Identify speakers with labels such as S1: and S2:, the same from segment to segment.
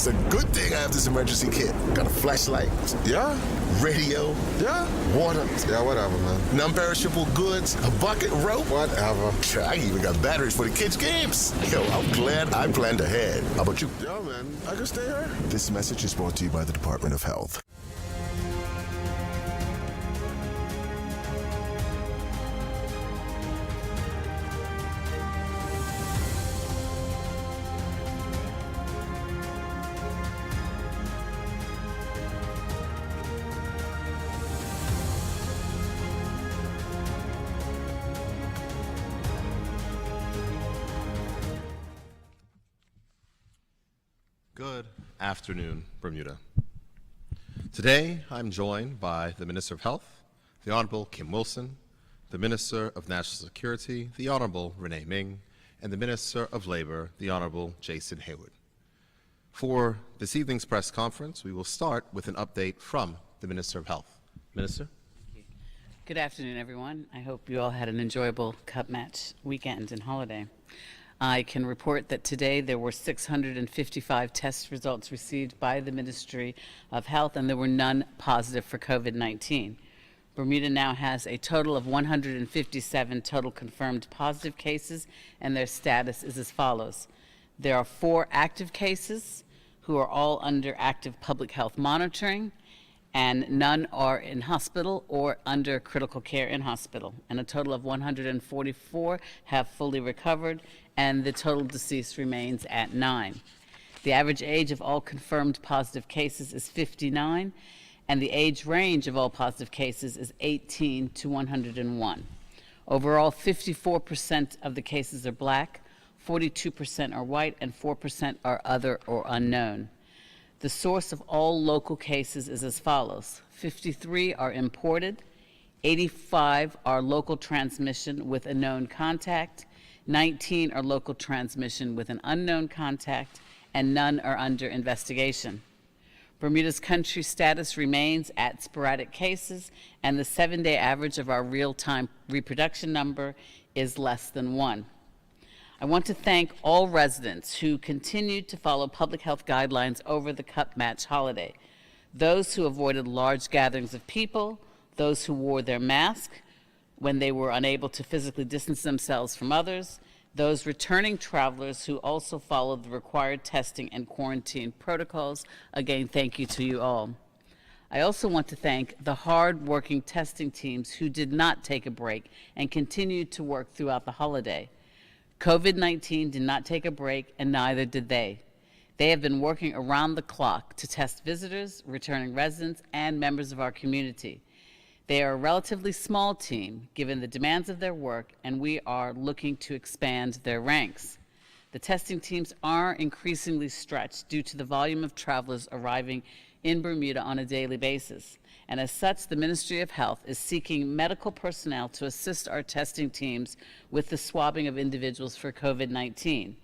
S1: It's a good thing I have this emergency kit. Got a flashlight.
S2: Yeah?
S1: Radio.
S2: Yeah?
S1: Water.
S2: Yeah, whatever, man.
S1: Non-perishable goods. A bucket, rope.
S2: Whatever.
S1: I even got batteries for the kids' games. Yo, I'm glad I planned ahead. How about you?
S2: Yeah, man. I can stay here.
S1: This message is brought to you by the Department of Health.
S3: Good afternoon, Bermuda. Today, I'm joined by the Minister of Health, the Honorable Kim Wilson, the Minister of National Security, the Honorable Renee Ming, and the Minister of Labor, the Honorable Jason Hayward. For this evening's press conference, we will start with an update from the Minister of Health. Minister?
S4: Good afternoon, everyone. I hope you all had an enjoyable Cup match weekend and holiday. I can report that today there were 655 test results received by the Ministry of Health, and there were none positive for COVID-19. Bermuda now has a total of 157 total confirmed positive cases, and their status is as follows. There are 4 active cases who are all under active public health monitoring, and none are in hospital or under critical care in hospital. And a total of 144 have fully recovered, and the total deceased remains at 9. The average age of all confirmed positive cases is 59, and the age range of all positive cases is 18 to 101. Overall, 54% of the cases are black, 42% are white, and 4% are other or unknown. The source of all local cases is as follows. 53 are imported, 85 are local transmission with a known contact, 19 are local transmission with an unknown contact, and none are under investigation. Bermuda's country status remains at sporadic cases, and the 7-day average of our real-time reproduction number is less than 1. I want to thank all residents who continued to follow public health guidelines over the Cup Match holiday. Those who avoided large gatherings of people, those who wore their mask when they were unable to physically distance themselves from others, those returning travelers who also followed the required testing and quarantine protocols. Again, thank you to you all. I also want to thank the hard-working testing teams who did not take a break and continued to work throughout the holiday. COVID-19 did not take a break, and neither did they. They have been working around the clock to test visitors, returning residents, and members of our community. They are a relatively small team, given the demands of their work, and we are looking to expand their ranks. The testing teams are increasingly stretched due to the volume of travelers arriving in Bermuda on a daily basis. And as such, the Ministry of Health is seeking medical personnel to assist our testing teams with the swabbing of individuals for COVID-19.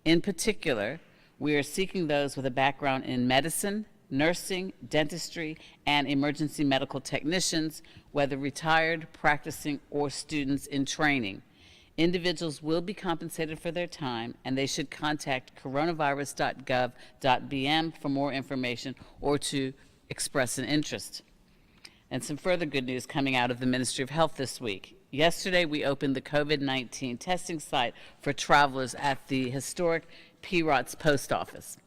S4: In particular, we are seeking those with a background in medicine, nursing, dentistry, and emergency medical technicians, whether retired, practicing, or students in training. Individuals will be compensated for their time, and they should contact coronavirus.gov.bm for more information or to express an interest. And some further good news coming out of the Ministry of Health this week. Yesterday, we opened the COVID-19 testing site for travelers at the historic P-ROTS Post Office.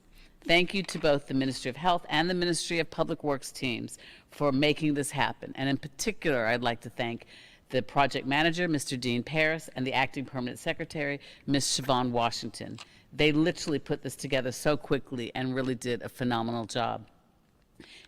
S4: Thank you to both the Ministry of Health and the Ministry of Public Works teams for making this happen. And in particular, I'd like to thank the project manager, Mr. Dean Paris, and the acting permanent secretary, Ms. Siobhan Washington. They literally put this together so quickly and really did a phenomenal job.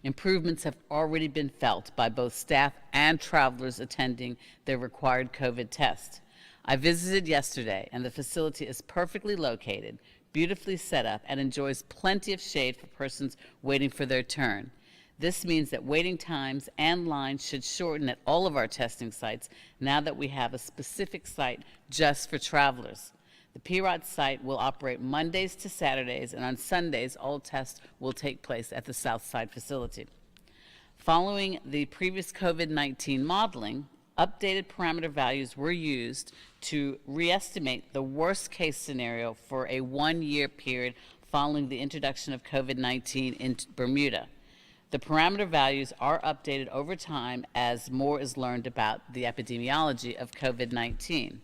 S4: Improvements have already been felt by both staff and travelers attending their required COVID test. I visited yesterday, and the facility is perfectly located, beautifully set up, and enjoys plenty of shade for persons waiting for their turn. This means that waiting times and lines should shorten at all of our testing sites now that we have a specific site just for travelers. The P-ROTS site will operate Mondays to Saturdays, and on Sundays, all tests will take place at the Southside facility. Following the previous COVID-19 modeling, updated parameter values were used to re-estimate the worst-case scenario for a one-year period following the introduction of COVID-19 in Bermuda. The parameter values are updated over time as more is learned about the epidemiology of COVID-19.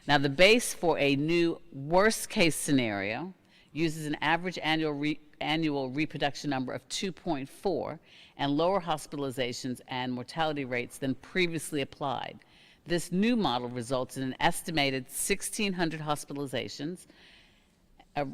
S4: Now, the base for a new worst-case scenario uses an average annual reproduction number of 2.4 and lower hospitalizations and mortality rates than previously applied. This new model results in an estimated 1,600 hospitalizations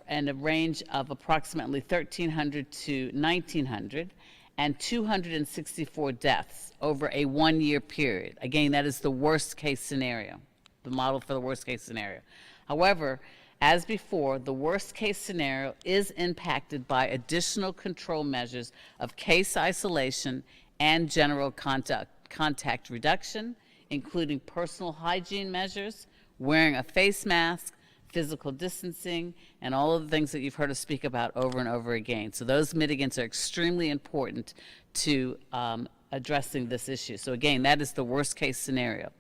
S4: and a range of approximately 1,300 to 1,900 and 264 deaths over a one-year period. Again, that is the worst-case scenario, the model for the worst-case scenario. However, as before, the worst-case scenario is impacted by additional control measures of case isolation and general contact reduction, including personal hygiene measures, wearing a face mask, physical distancing, and all of the things that you've heard us speak about over and over again. So those mitigants are extremely important to addressing this issue. So again, that is the worst-case scenario.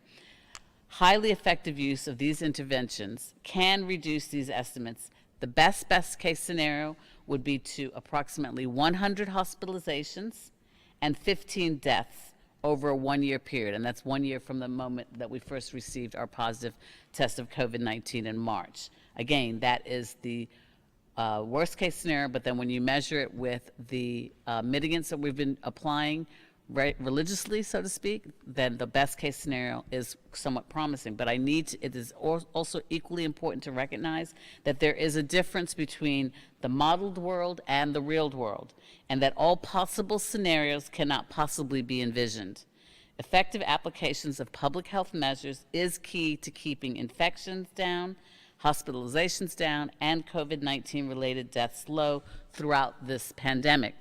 S4: Highly effective use of these interventions can reduce these estimates. The best case scenario would be to approximately 100 hospitalizations and 15 deaths over a one-year period, and that's 1 year from the moment that we first received our positive test of COVID-19 in March. Again, that is the worst-case scenario, but then when you measure it with the mitigants that we've been applying religiously, so to speak, then the best-case scenario is somewhat promising. But it is also equally important to recognize that there is a difference between the modeled world and the real world, and that all possible scenarios cannot possibly be envisioned. Effective applications of public health measures is key to keeping infections down, hospitalizations down, and COVID-19 related deaths low throughout this pandemic.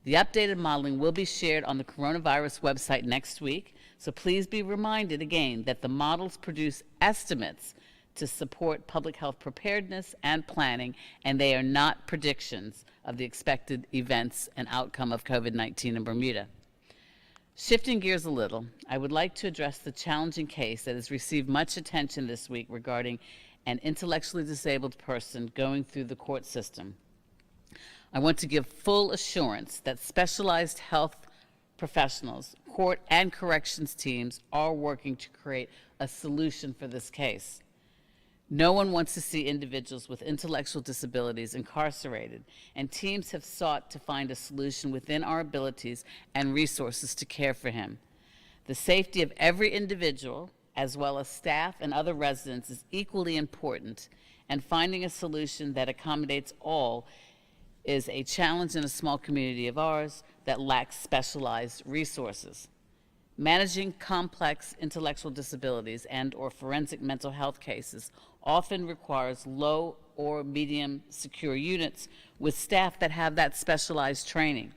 S4: The updated modeling will be shared on the coronavirus website next week, so please be reminded again that the models produce estimates to support public health preparedness and planning, and they are not predictions of the expected events and outcome of COVID-19 in Bermuda. Shifting gears a little, I would like to address the challenging case that has received much attention this week regarding an intellectually disabled person going through the court system. I want to give full assurance that specialized health professionals, court and corrections teams are working to create a solution for this case. No one wants to see individuals with intellectual disabilities incarcerated, and teams have sought to find a solution within our abilities and resources to care for him. The safety of every individual, as well as staff and other residents, is equally important, and finding a solution that accommodates all is a challenge in a small community of ours that lacks specialized resources. Managing complex intellectual disabilities and/or forensic mental health cases often requires low or medium secure units with staff that have that specialized training.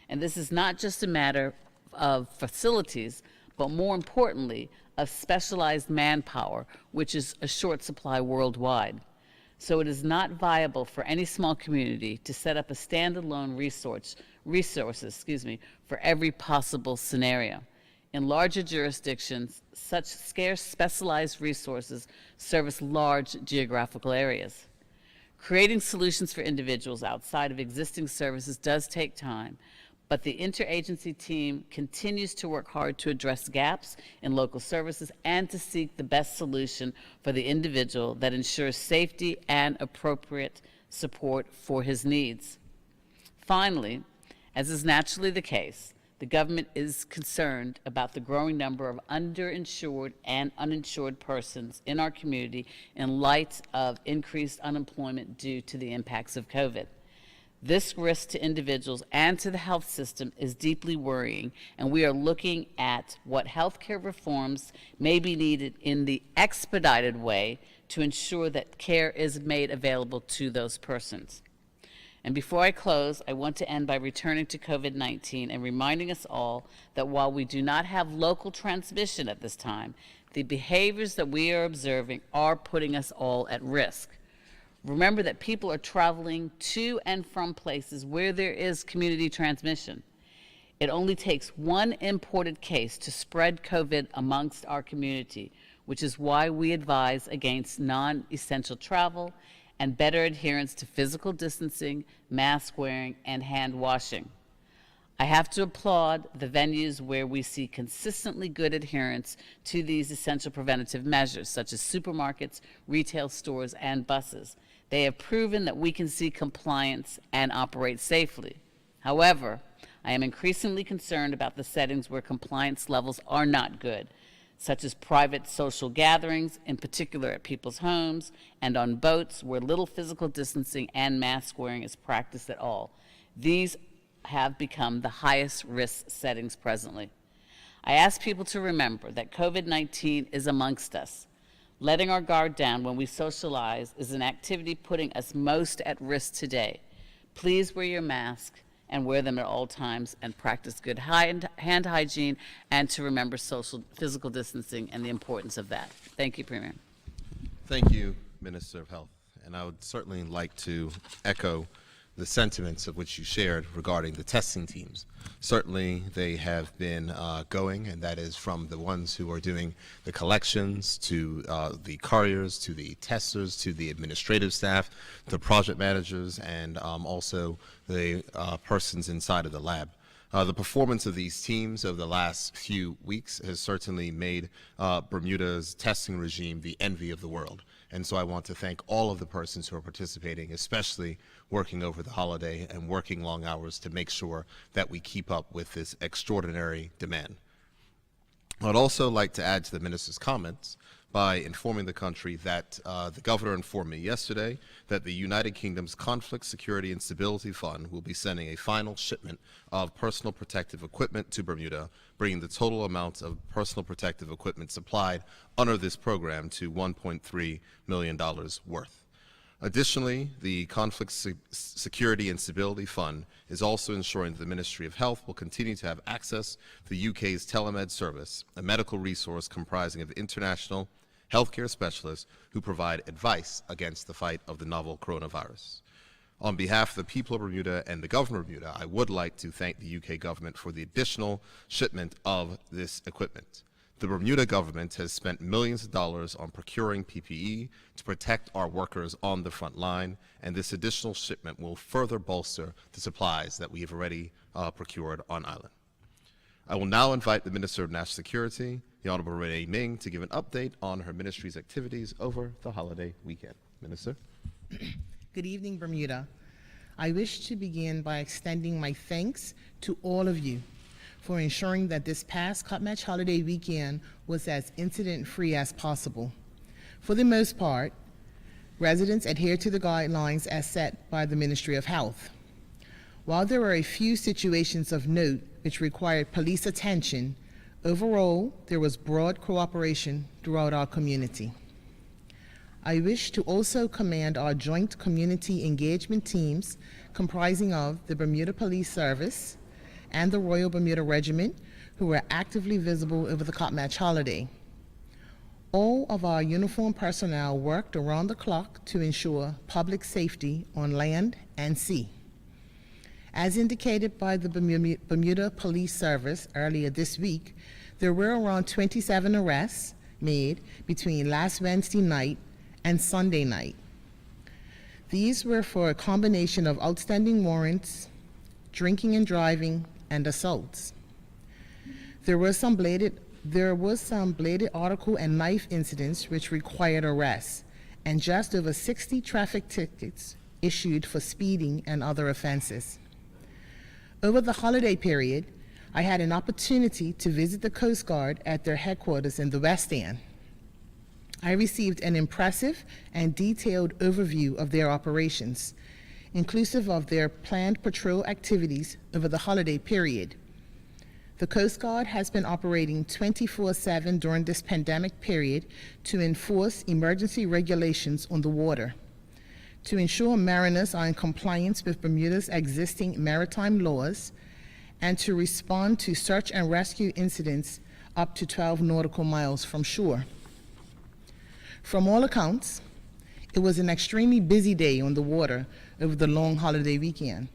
S4: And this is not just a matter of facilities, but more importantly, of specialized manpower, which is a short supply worldwide. So it is not viable for any small community to set up a standalone resources for every possible scenario. In larger jurisdictions, such scarce specialized resources service large geographical areas. Creating solutions for individuals outside of existing services does take time, but the interagency team continues to work hard to address gaps in local services and to seek the best solution for the individual that ensures safety and appropriate support for his needs. Finally, as is naturally the case, the government is concerned about the growing number of underinsured and uninsured persons in our community in light of increased unemployment due to the impacts of COVID. This risk to individuals and to the health system is deeply worrying, and we are looking at what healthcare reforms may be needed in the expedited way to ensure that care is made available to those persons. And before I close, I want to end by returning to COVID-19 and reminding us all that while we do not have local transmission at this time, the behaviors that we are observing are putting us all at risk. Remember that people are traveling to and from places where there is community transmission. It only takes one imported case to spread COVID amongst our community, which is why we advise against non-essential travel and better adherence to physical distancing, mask wearing, and hand washing. I have to applaud the venues where we see consistently good adherence to these essential preventative measures, such as supermarkets, retail stores, and buses. They have proven that we can see compliance and operate safely. However, I am increasingly concerned about the settings where compliance levels are not good, such as private social gatherings, in particular at people's homes, and on boats where little physical distancing and mask wearing is practiced at all. These have become the highest risk settings presently. I ask people to remember that COVID-19 is amongst us. Letting our guard down when we socialize is an activity putting us most at risk today. Please wear your mask and wear them at all times, and practice good hand hygiene, and to remember physical distancing and the importance of that. Thank you, Premier.
S3: Thank you, Minister of Health. And I would certainly like to echo the sentiments of which you shared regarding the testing teams. Certainly they have been going, and that is from the ones who are doing the collections to the couriers, to the testers, to the administrative staff, the project managers, and also the persons inside of the lab. The performance of these teams over the last few weeks has certainly made Bermuda's testing regime the envy of the world. And so I want to thank all of the persons who are participating, especially working over the holiday and working long hours to make sure that we keep up with this extraordinary demand. I'd also like to add to the minister's comments by informing the country that the governor informed me yesterday that the United Kingdom's Conflict, Security, and Stability Fund will be sending a final shipment of personal protective equipment to Bermuda, bringing the total amount of personal protective equipment supplied under this program to $1.3 million worth. Additionally, the Conflict, Security, and Stability Fund is also ensuring that the Ministry of Health will continue to have access to the UK's telemed service, a medical resource comprising of international healthcare specialists who provide advice against the fight of the novel coronavirus. On behalf of the people of Bermuda and the government of Bermuda, I would like to thank the UK government for the additional shipment of this equipment. The Bermuda government has spent millions of dollars on procuring PPE to protect our workers on the front line, and this additional shipment will further bolster the supplies that we have already procured on island. I will now invite the Minister of National Security, the Honorable Renee Ming, to give an update on her ministry's activities over the holiday weekend. Minister.
S5: Good evening, Bermuda. I wish to begin by extending my thanks to all of you for ensuring that this past Cup Match holiday weekend was as incident-free as possible. For the most part, residents adhered to the guidelines as set by the Ministry of Health. While there were a few situations of note which required police attention, overall, there was broad cooperation throughout our community. I wish to also commend our joint community engagement teams comprising of the Bermuda Police Service and the Royal Bermuda Regiment, who were actively visible over the Cup Match holiday. All of our uniformed personnel worked around the clock to ensure public safety on land and sea. As indicated by the Bermuda Police Service earlier this week, there were around 27 arrests made between last Wednesday night and Sunday night. These were for a combination of outstanding warrants, drinking and driving, and assaults. There was some bladed article and knife incidents which required arrests, and just over 60 traffic tickets issued for speeding and other offenses. Over the holiday period, I had an opportunity to visit the Coast Guard at their headquarters in the West End. I received an impressive and detailed overview of their operations, inclusive of their planned patrol activities over the holiday period. The Coast Guard has been operating 24/7 during this pandemic period to enforce emergency regulations on the water, to ensure mariners are in compliance with Bermuda's existing maritime laws, and to respond to search and rescue incidents up to 12 nautical miles from shore. From all accounts, it was an extremely busy day on the water over the long holiday weekend,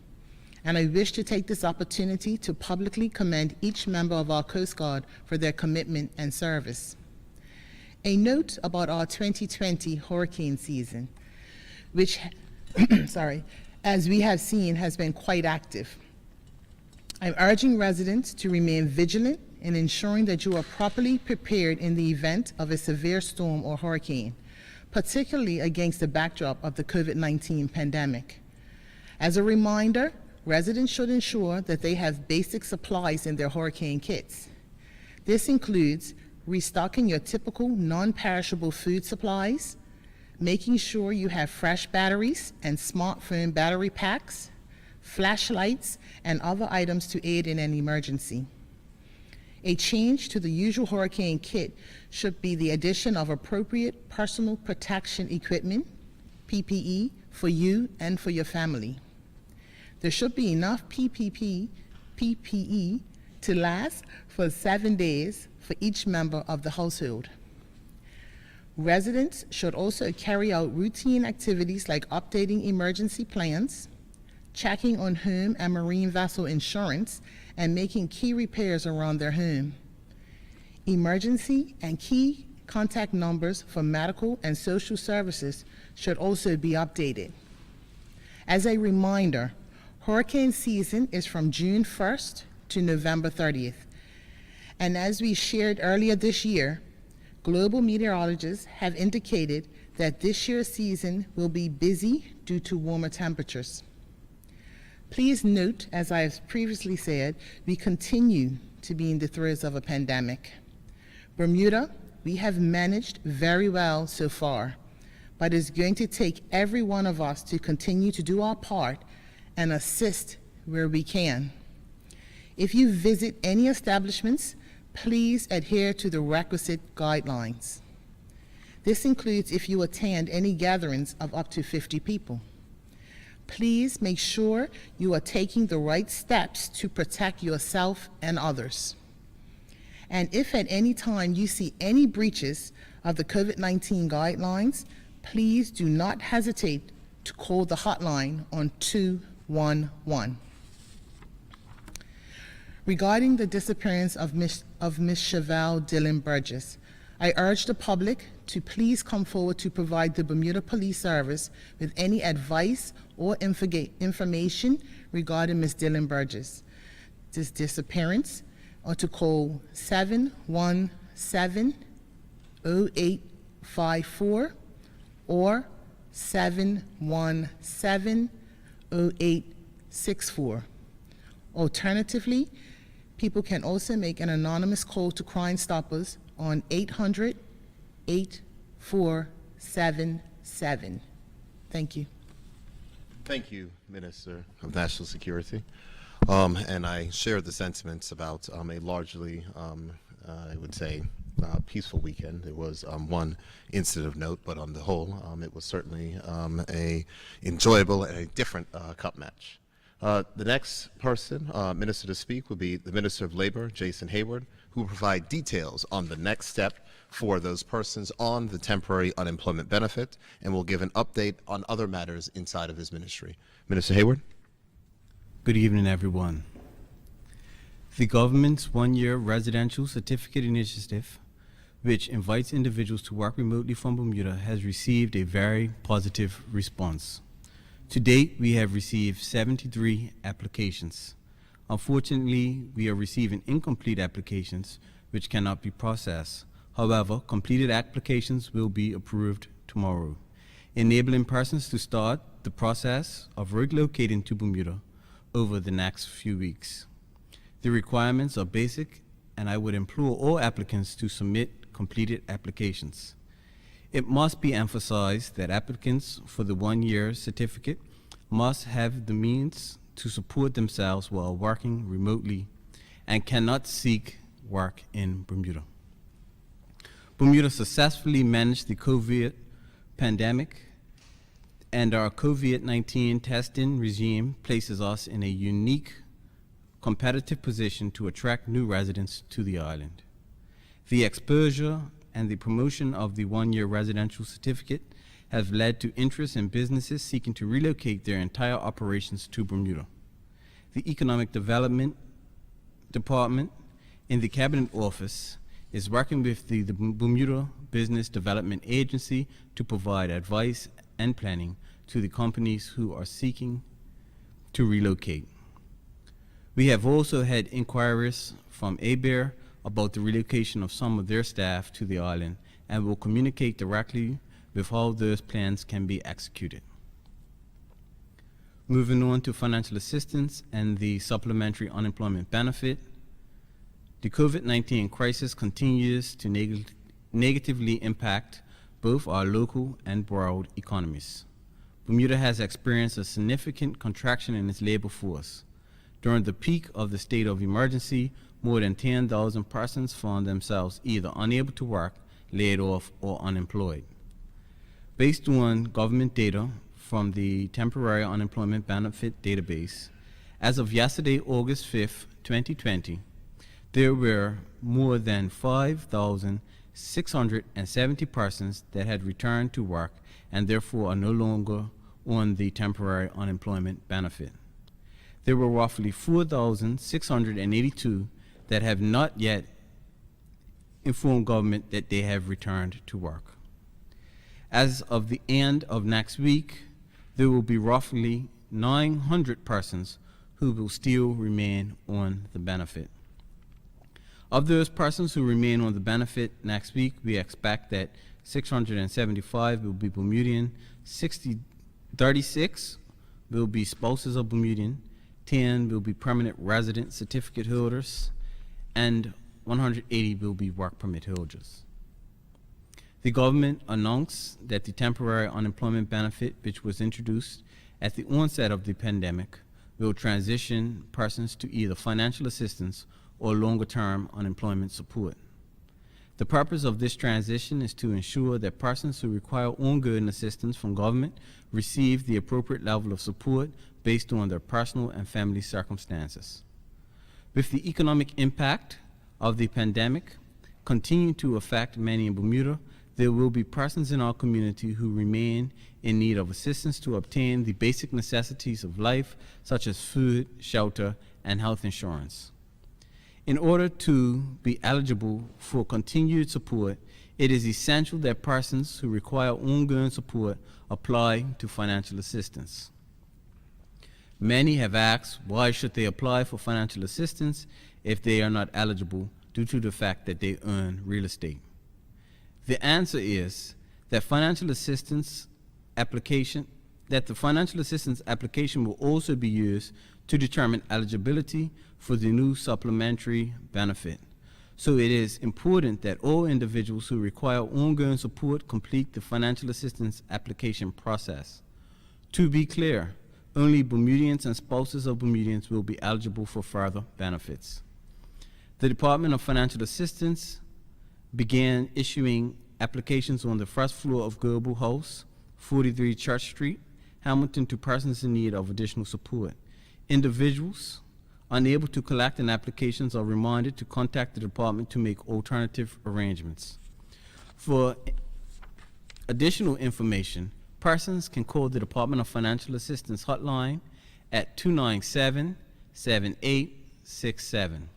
S5: and I wish to take this opportunity to publicly commend each member of our Coast Guard for their commitment and service. A note about our 2020 hurricane season. which, as we have seen, has been quite active. I'm urging residents to remain vigilant in ensuring that you are properly prepared in the event of a severe storm or hurricane, particularly against the backdrop of the COVID-19 pandemic. As a reminder, residents should ensure that they have basic supplies in their hurricane kits. This includes restocking your typical non-perishable food supplies, making sure you have fresh batteries and smartphone battery packs, flashlights, and other items to aid in an emergency. A change to the usual hurricane kit should be the addition of appropriate personal protection equipment, PPE, for you and for your family. There should be enough PPE to last for 7 days for each member of the household. Residents should also carry out routine activities like updating emergency plans, checking on home and marine vessel insurance, and making key repairs around their home. Emergency and key contact numbers for medical and social services should also be updated. As a reminder, hurricane season is from June 1st to November 30th. And as we shared earlier this year, global meteorologists have indicated that this year's season will be busy due to warmer temperatures. Please note, as I have previously said, we continue to be in the throes of a pandemic. Bermuda, we have managed very well so far, but it's going to take every one of us to continue to do our part and assist where we can. If you visit any establishments, please adhere to the requisite guidelines. This includes if you attend any gatherings of up to 50 people. Please make sure you are taking the right steps to protect yourself and others. And if at any time you see any breaches of the COVID-19 guidelines, please do not hesitate to call the hotline on 211. Regarding the disappearance of Miss Chevelle Dillon Burgess, I urge the public to please come forward to provide the Bermuda Police Service with any advice or information regarding Ms. Dillon Burgess' disappearance, or to call 717-0854 or 717-0864. Alternatively, people can also make an anonymous call to Crime Stoppers on 800-8477. Thank you.
S3: Thank you, Minister of National Security. And I share the sentiments about a largely, I would say, peaceful weekend. There was one incident of note, but on the whole, it was certainly a enjoyable and a different cup match. The next person, Minister to speak, will be the Minister of Labor, Jason Hayward, who will provide details on the next step for those persons on the temporary unemployment benefit, and will give an update on other matters inside of his ministry. Minister Hayward.
S6: Good evening, everyone. The government's one-year residential certificate initiative, which invites individuals to work remotely from Bermuda, has received a very positive response. To date, we have received 73 applications. Unfortunately, we are receiving incomplete applications which cannot be processed. However, completed applications will be approved tomorrow, enabling persons to start the process of relocating to Bermuda over the next few weeks. The requirements are basic, and I would implore all applicants to submit completed applications. It must be emphasized that applicants for the one-year certificate must have the means to support themselves while working remotely and cannot seek work in Bermuda. Bermuda successfully managed the COVID pandemic, and our COVID-19 testing regime places us in a unique competitive position to attract new residents to the island. The exposure and the promotion of the one-year residential certificate have led to interest in businesses seeking to relocate their entire operations to Bermuda. The Economic Development Department in the Cabinet Office is working with the Bermuda Business Development Agency to provide advice and planning to the companies who are seeking to relocate. We have also had inquiries from ABER about the relocation of some of their staff to the island and will communicate directly with how those plans can be executed. Moving on to financial assistance and the supplementary unemployment benefit, the COVID-19 crisis continues to negatively impact both our local and world economies. Bermuda has experienced a significant contraction in its labor force. During the peak of the state of emergency, more than 10,000 persons found themselves either unable to work, laid off, or unemployed. Based on government data from the Temporary Unemployment Benefit Database, as of yesterday, August 5th, 2020, there were more than 5,670 persons that had returned to work and therefore are no longer on the temporary unemployment benefit. There were roughly 4,682 that have not yet informed government that they have returned to work. As of the end of next week, there will be roughly 900 persons who will still remain on the benefit. Of those persons who remain on the benefit next week, we expect that 675 will be Bermudian, 36 will be spouses of Bermudian, 10 will be permanent resident certificate holders, and 180 will be work permit holders. The government announced that the temporary unemployment benefit, which was introduced at the onset of the pandemic, will transition persons to either financial assistance or longer-term unemployment support. The purpose of this transition is to ensure that persons who require ongoing assistance from government receive the appropriate level of support based on their personal and family circumstances. With the economic impact of the pandemic continuing to affect many in Bermuda, there will be persons in our community who remain in need of assistance to obtain the basic necessities of life, such as food, shelter, and health insurance. In order to be eligible for continued support, it is essential that persons who require ongoing support apply to financial assistance. Many have asked why should they apply for financial assistance if they are not eligible due to the fact that they own real estate. The answer is that the financial assistance application will also be used to determine eligibility for the new supplementary benefit. So it is important that all individuals who require ongoing support complete the financial assistance application process. To be clear, only Bermudians and spouses of Bermudians will be eligible for further benefits. The Department of Financial Assistance began issuing applications on the first floor of Global House, 43 Church Street, Hamilton, to persons in need of additional support. Individuals unable to collect an applications are reminded to contact the department to make alternative arrangements. For additional information, persons can call the Department of Financial Assistance hotline at 297-7867.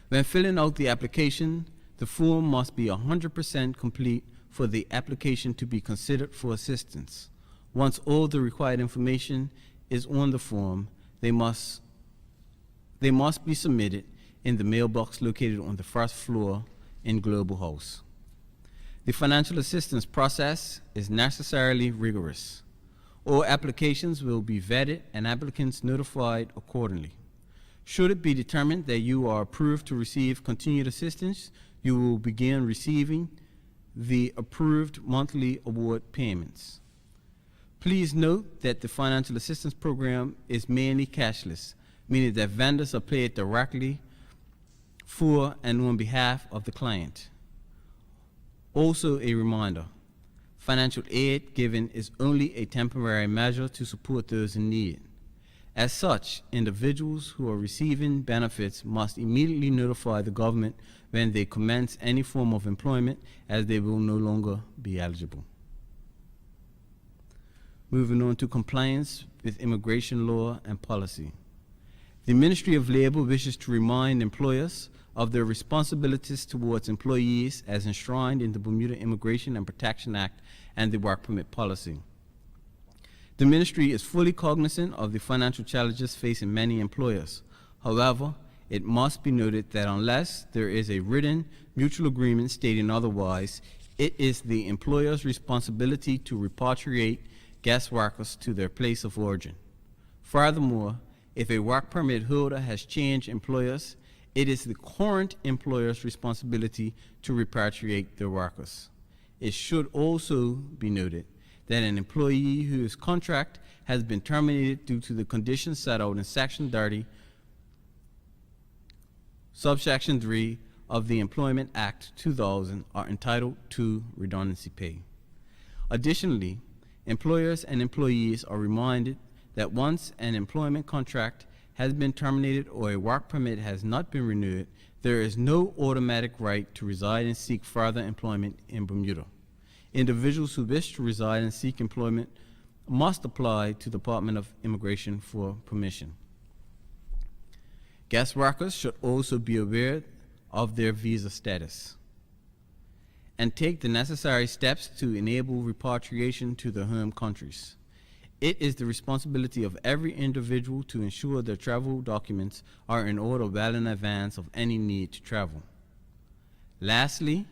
S6: When filling out the application, the form must be 100% complete for the application to be considered for assistance. Once all the required information is on the form, they must be submitted in the mailbox located on the first floor in Global House. The financial assistance process is necessarily rigorous. All applications will be vetted and applicants notified accordingly. Should it be determined that you are approved to receive continued assistance, you will begin receiving the approved monthly award payments. Please note that the financial assistance program is mainly cashless, meaning that vendors are paid directly for and on behalf of the client. Also a reminder, financial aid given is only a temporary measure to support those in need. As such, individuals who are receiving benefits must immediately notify the government when they commence any form of employment, as they will no longer be eligible. Moving on to compliance with immigration law and policy. The Ministry of Labor wishes to remind employers of their responsibilities towards employees as enshrined in the Bermuda Immigration and Protection Act and the Work Permit Policy. The ministry is fully cognizant of the financial challenges facing many employers. However, it must be noted that unless there is a written mutual agreement stating otherwise, it is the employer's responsibility to repatriate guest workers to their place of origin. Furthermore, if a work permit holder has changed employers, it is the current employer's responsibility to repatriate their workers. It should also be noted that an employee whose contract has been terminated due to the conditions set out in Section 30, Subsection 3 of the Employment Act 2000 are entitled to redundancy pay. Additionally, employers and employees are reminded that once an employment contract has been terminated or a work permit has not been renewed, there is no automatic right to reside and seek further employment in Bermuda. Individuals who wish to reside and seek employment must apply to the Department of Immigration for permission. Guest workers should also be aware of their visa status and take the necessary steps to enable repatriation to their home countries. It is the responsibility of every individual to ensure their travel documents are in order well in advance of any need to travel. Lastly,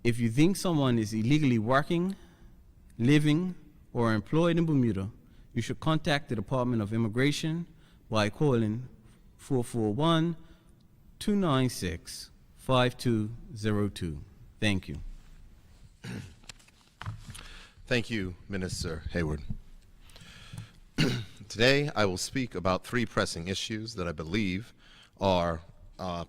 S6: if you think someone is illegally working, living, or employed in Bermuda, you should contact the Department of Immigration by calling 441-296-5202. Thank you.
S3: Thank you, Minister Hayward. Today, I will speak about three pressing issues that I believe are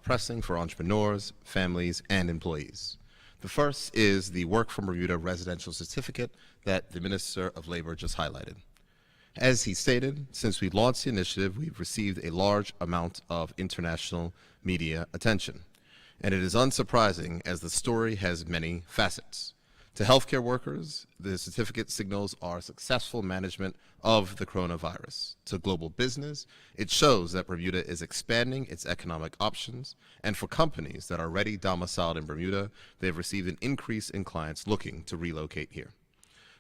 S3: pressing for entrepreneurs, families, and employees. The first is the Work from Bermuda residential certificate that the Minister of Labor just highlighted. As he stated, since we launched the initiative, we've received a large amount of international media attention. And it is unsurprising as the story has many facets. To healthcare workers, the certificate signals our successful management of the coronavirus. To global business, it shows that Bermuda is expanding its economic options. And for companies that are already domiciled in Bermuda, they've received an increase in clients looking to relocate here.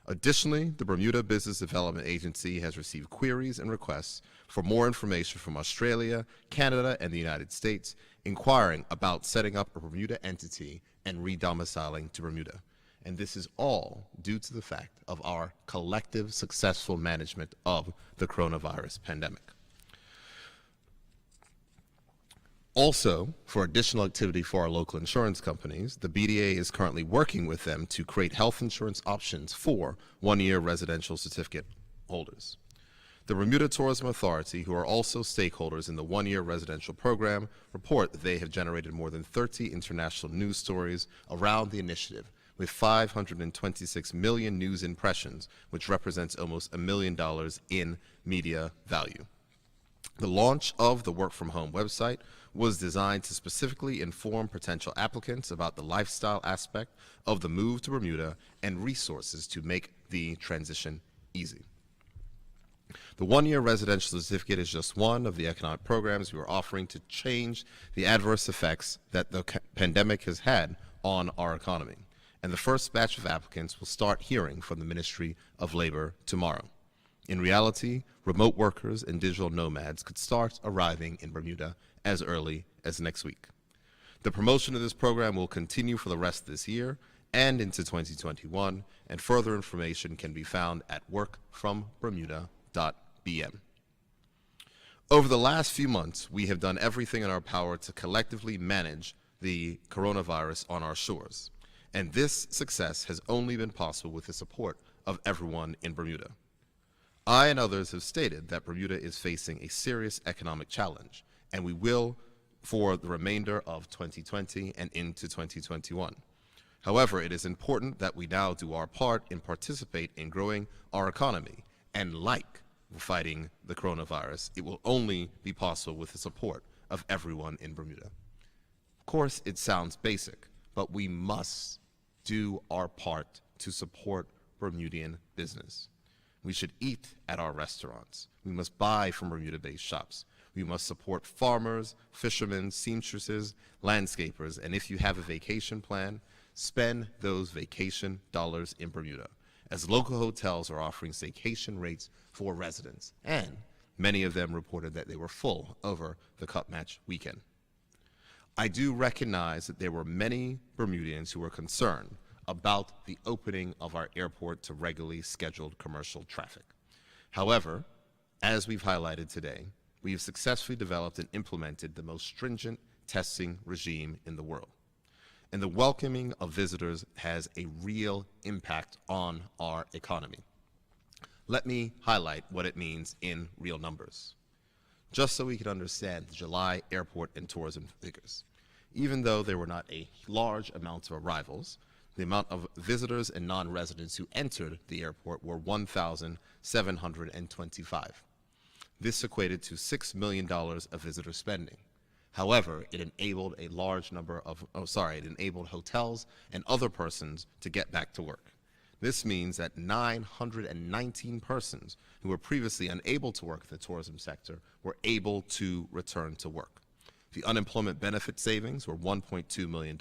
S3: Additionally, the Bermuda Business Development Agency has received queries and requests for more information from Australia, Canada, and the United States, inquiring about setting up a Bermuda entity and re-domiciling to Bermuda. And this is all due to the fact of our collective successful management of the coronavirus pandemic. Also, for additional activity for our local insurance companies, the BDA is currently working with them to create health insurance options for one-year residential certificate holders. The Bermuda Tourism Authority, who are also stakeholders in the one-year residential program, report that they have generated more than 30 international news stories around the initiative, with 526 million news impressions, which represents almost $1 million in media value. The launch of the Work From Home website was designed to specifically inform potential applicants about the lifestyle aspect of the move to Bermuda and resources to make the transition easy. The one-year residential certificate is just one of the economic programs we are offering to change the adverse effects that the pandemic has had on our economy. And the first batch of applicants will start hearing from the Ministry of Labor tomorrow. In reality, remote workers and digital nomads could start arriving in Bermuda as early as next week. The promotion of this program will continue for the rest of this year and into 2021, and further information can be found at workfrombermuda.bm. Over the last few months, we have done everything in our power to collectively manage the coronavirus on our shores. And this success has only been possible with the support of everyone in Bermuda. I and others have stated that Bermuda is facing a serious economic challenge, and we will for the remainder of 2020 and into 2021. However, it is important that we now do our part and participate in growing our economy. And like fighting the coronavirus, it will only be possible with the support of everyone in Bermuda. Of course, it sounds basic, but we must do our part to support Bermudian business. We should eat at our restaurants. We must buy from Bermuda-based shops. We must support farmers, fishermen, seamstresses, landscapers, and if you have a vacation plan, spend those vacation dollars in Bermuda. as local hotels are offering staycation rates for residents, and many of them reported that they were full over the Cup Match weekend. I do recognize that there were many Bermudians who were concerned about the opening of our airport to regularly scheduled commercial traffic. However, as we've highlighted today, we have successfully developed and implemented the most stringent testing regime in the world. And the welcoming of visitors has a real impact on our economy. Let me highlight what it means in real numbers, just so we can understand the July airport and tourism figures. Even though there were not a large amount of arrivals, the amount of visitors and non-residents who entered the airport were 1,725. This equated to $6 million of visitor spending. However, it enabled a large number of, it enabled hotels and other persons to get back to work. This means that 919 persons who were previously unable to work in the tourism sector were able to return to work. The unemployment benefit savings were $1.2 million,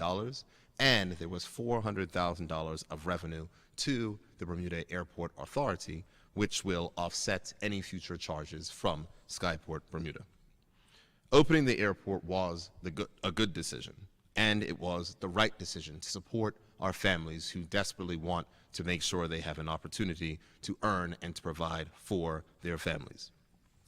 S3: and there was $400,000 of revenue to the Bermuda Airport Authority, which will offset any future charges from Skyport Bermuda. Opening the airport was a good decision, and it was the right decision to support our families who desperately want to make sure they have an opportunity to earn and to provide for their families.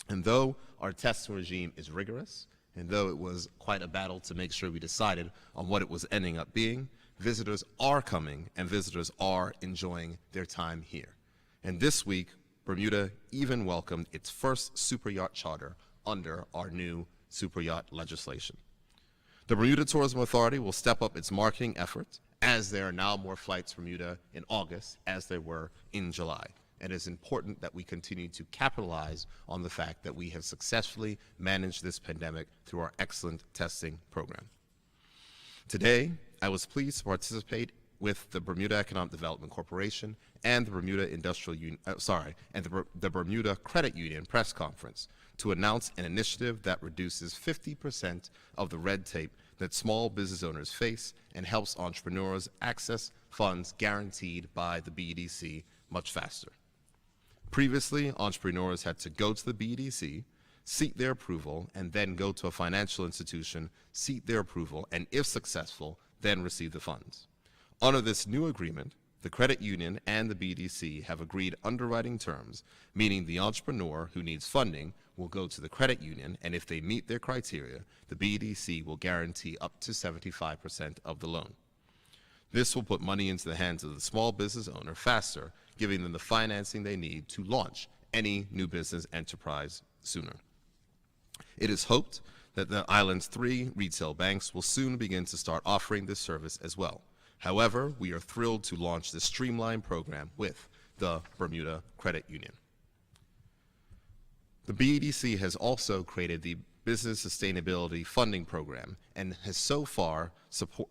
S3: And though our testing regime is rigorous, and though it was quite a battle to make sure we decided on what it was ending up being, visitors are coming and visitors are enjoying their time here. And this week, Bermuda even welcomed its first superyacht charter under our new superyacht legislation. The Bermuda Tourism Authority will step up its marketing efforts, as there are now more flights to Bermuda in August as there were in July. And it is important that we continue to capitalize on the fact that we have successfully managed this pandemic through our excellent testing program. Today, I was pleased to participate with the Bermuda Economic Development Corporation and the Bermuda the Bermuda Credit Union press conference to announce an initiative that reduces 50% of the red tape that small business owners face and helps entrepreneurs access funds guaranteed by the BEDC much faster. Previously, entrepreneurs had to go to the BEDC, seek their approval, and then go to a financial institution, seek their approval, and if successful, then receive the funds. Under this new agreement, the credit union and the BDC have agreed underwriting terms, meaning the entrepreneur who needs funding will go to the credit union, and if they meet their criteria, the BDC will guarantee up to 75% of the loan. This will put money into the hands of the small business owner faster, giving them the financing they need to launch any new business enterprise sooner. It is hoped that the island's 3 retail banks will soon begin to start offering this service as well. However, we are thrilled to launch this streamlined program with the Bermuda Credit Union. The BEDC has also created the Business Sustainability Funding Program and has so far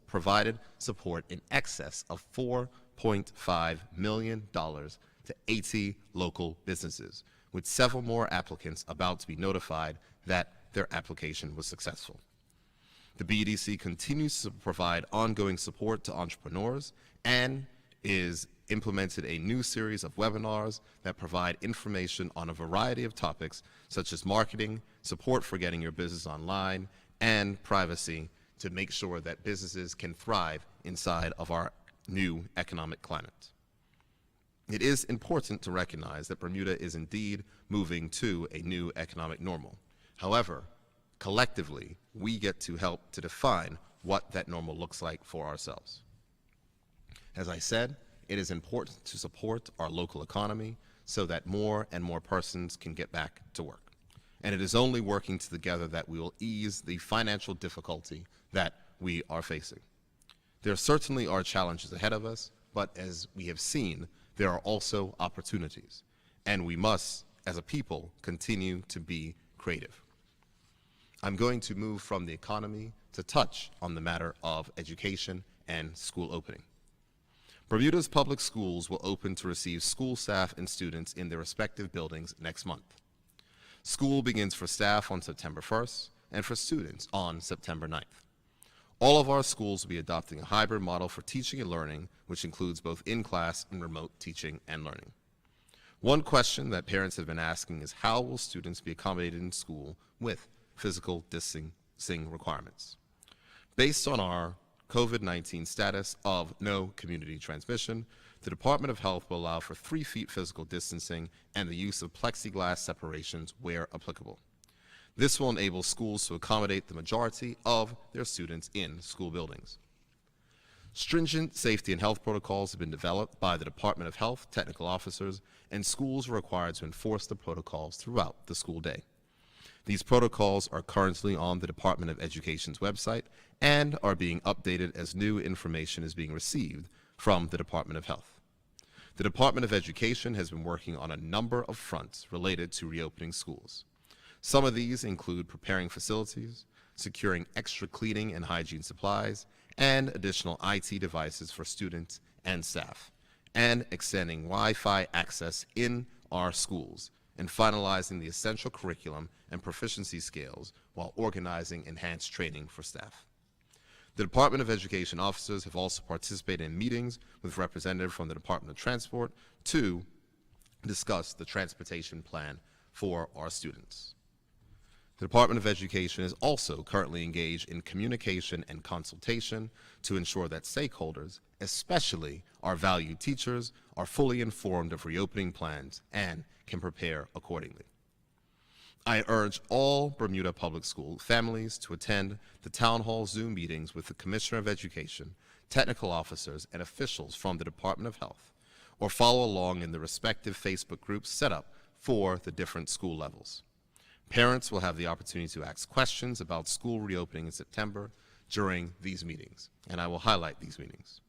S3: provided support in excess of $4.5 million to 80 local businesses, with several more applicants about to be notified that their application was successful. The BEDC continues to provide ongoing support to entrepreneurs and is implemented a new series of webinars that provide information on a variety of topics such as marketing, support for getting your business online, and privacy to make sure that businesses can thrive inside of our new economic climate. It is important to recognize that Bermuda is indeed moving to a new economic normal. However, collectively, we get to help to define what that normal looks like for ourselves. As I said, it is important to support our local economy so that more and more persons can get back to work. And it is only working together that we will ease the financial difficulty that we are facing. There certainly are challenges ahead of us, but as we have seen, there are also opportunities. And we must, as a people, continue to be creative. I'm going to move from the economy to touch on the matter of education and school opening. Bermuda's public schools will open to receive school staff and students in their respective buildings next month. School begins for staff on September 1st and for students on September 9th. All of our schools will be adopting a hybrid model for teaching and learning, which includes both in-class and remote teaching and learning. One question that parents have been asking is how will students be accommodated in school with physical distancing requirements? Based on our COVID-19 status of no community transmission, the Department of Health will allow for 3 feet physical distancing and the use of plexiglass separations where applicable. This will enable schools to accommodate the majority of their students in school buildings. Stringent safety and health protocols have been developed by the Department of Health technical officers, and schools are required to enforce the protocols throughout the school day. These protocols are currently on the Department of Education's website and are being updated as new information is being received from the Department of Health. The Department of Education has been working on a number of fronts related to reopening schools. Some of these include preparing facilities, securing extra cleaning and hygiene supplies, and additional IT devices for students and staff, and extending Wi-Fi access in our schools, and finalizing the essential curriculum and proficiency scales while organizing enhanced training for staff. The Department of Education officers have also participated in meetings with representatives from the Department of Transport to discuss the transportation plan for our students. The Department of Education is also currently engaged in communication and consultation to ensure that stakeholders, especially our valued teachers, are fully informed of reopening plans and can prepare accordingly. I urge all Bermuda Public School families to attend the Town Hall Zoom meetings with the Commissioner of Education, technical officers, and officials from the Department of Health, or follow along in the respective Facebook groups set up for the different school levels. Parents will have the opportunity to ask questions about school reopening in September during these meetings, and I will highlight these meetings.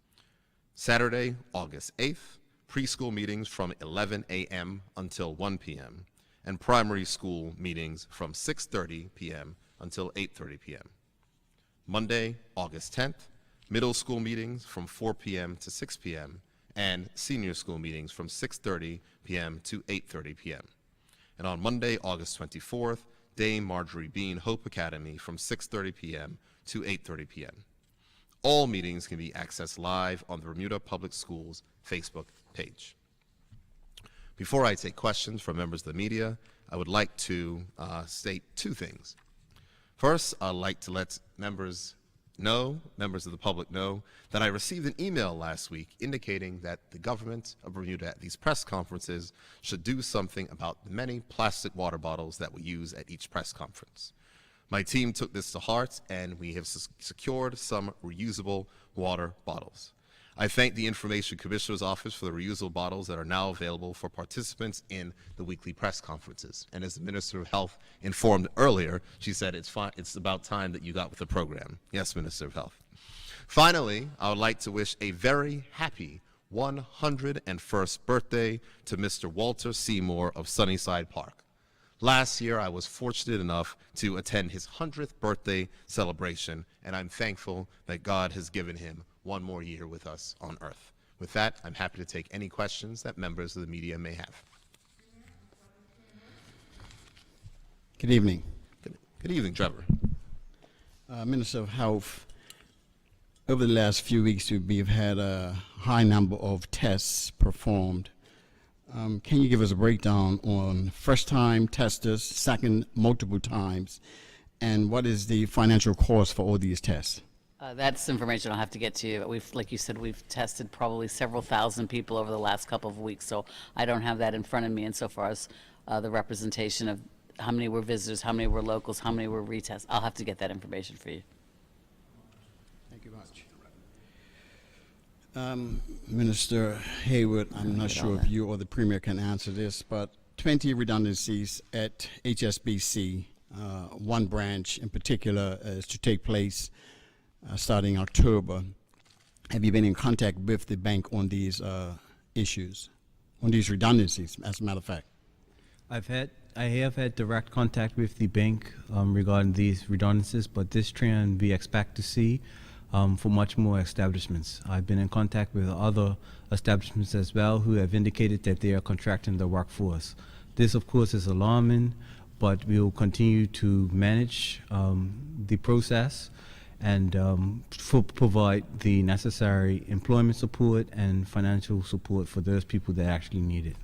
S3: Saturday, August 8th, preschool meetings from 11 a.m. until 1 p.m., and primary school meetings from 6:30 p.m. until 8:30 p.m. Monday, August 10th, middle school meetings from 4 p.m. to 6 p.m., and senior school meetings from 6:30 p.m. to 8:30 p.m. And on Monday, August 24th, Dame Marjorie Bean Hope Academy from 6:30 p.m. to 8:30 p.m. All meetings can be accessed live on the Bermuda Public Schools Facebook page. Before I take questions from members of the media, I would like to state 2 things. First, I'd like to let members of the public know that I received an email last week indicating that the government of Bermuda at these press conferences should do something about the many plastic water bottles that we use at each press conference. My team took this to heart, and we have secured some reusable water bottles. I thank the Information Commissioner's Office for the reusable bottles that are now available for participants in the weekly press conferences. And as the Minister of Health informed earlier, she said it's about time that you got with the program. Yes, Minister of Health. Finally, I would like to wish a very happy 101st birthday to Mr. Walter Seymour of Sunnyside Park. Last year, I was fortunate enough to attend his 100th birthday celebration, and I'm thankful that God has given him one more year with us on Earth. With that, I'm happy to take any questions that members of the media may have.
S7: Good evening.
S3: Good evening, Trevor.
S7: Minister of Health, over the last few weeks, we've had a high number of tests performed. Can you give us a breakdown on first-time testers, second, multiple times, and what is the financial cost for all these tests?
S4: That's information I'll have to get to you. Like you said, we've tested probably several thousand people over the last couple of weeks, so I don't have that in front of me insofar as the representation of how many were visitors, how many were locals, how many were retests. I'll have to get that information for you.
S7: Thank you much. Minister Hayward, I'm not sure if you or the Premier can answer this, but 20 redundancies at HSBC, one branch in particular is to take place starting October. Have you been in contact with the bank on these issues, on these redundancies, as a matter of fact?
S6: I have had direct contact with the bank regarding these redundancies, but this trend we expect to see for much more establishments. I've been in contact with other establishments as well who have indicated that they are contracting the workforce. This, of course, is alarming, but we will continue to manage the process and provide the necessary employment support and financial support for those people that actually need it.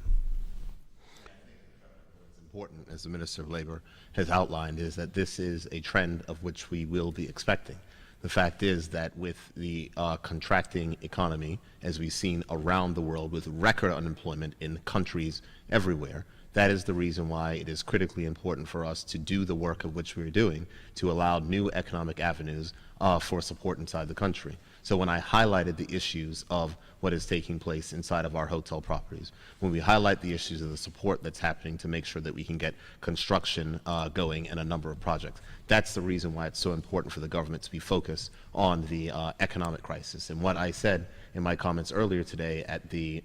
S3: Important, as the Minister of Labor has outlined, is that this is a trend of which we will be expecting. The fact is that with the contracting economy, as we've seen around the world with record unemployment in countries everywhere, that is the reason why it is critically important for us to do the work of which we're doing to allow new economic avenues for support inside the country. So when I highlighted the issues of what is taking place inside of our hotel properties, when we highlight the issues of the support that's happening to make sure that we can get construction going in a number of projects, that's the reason why it's so important for the government to be focused on the economic crisis. And what I said in my comments earlier today at the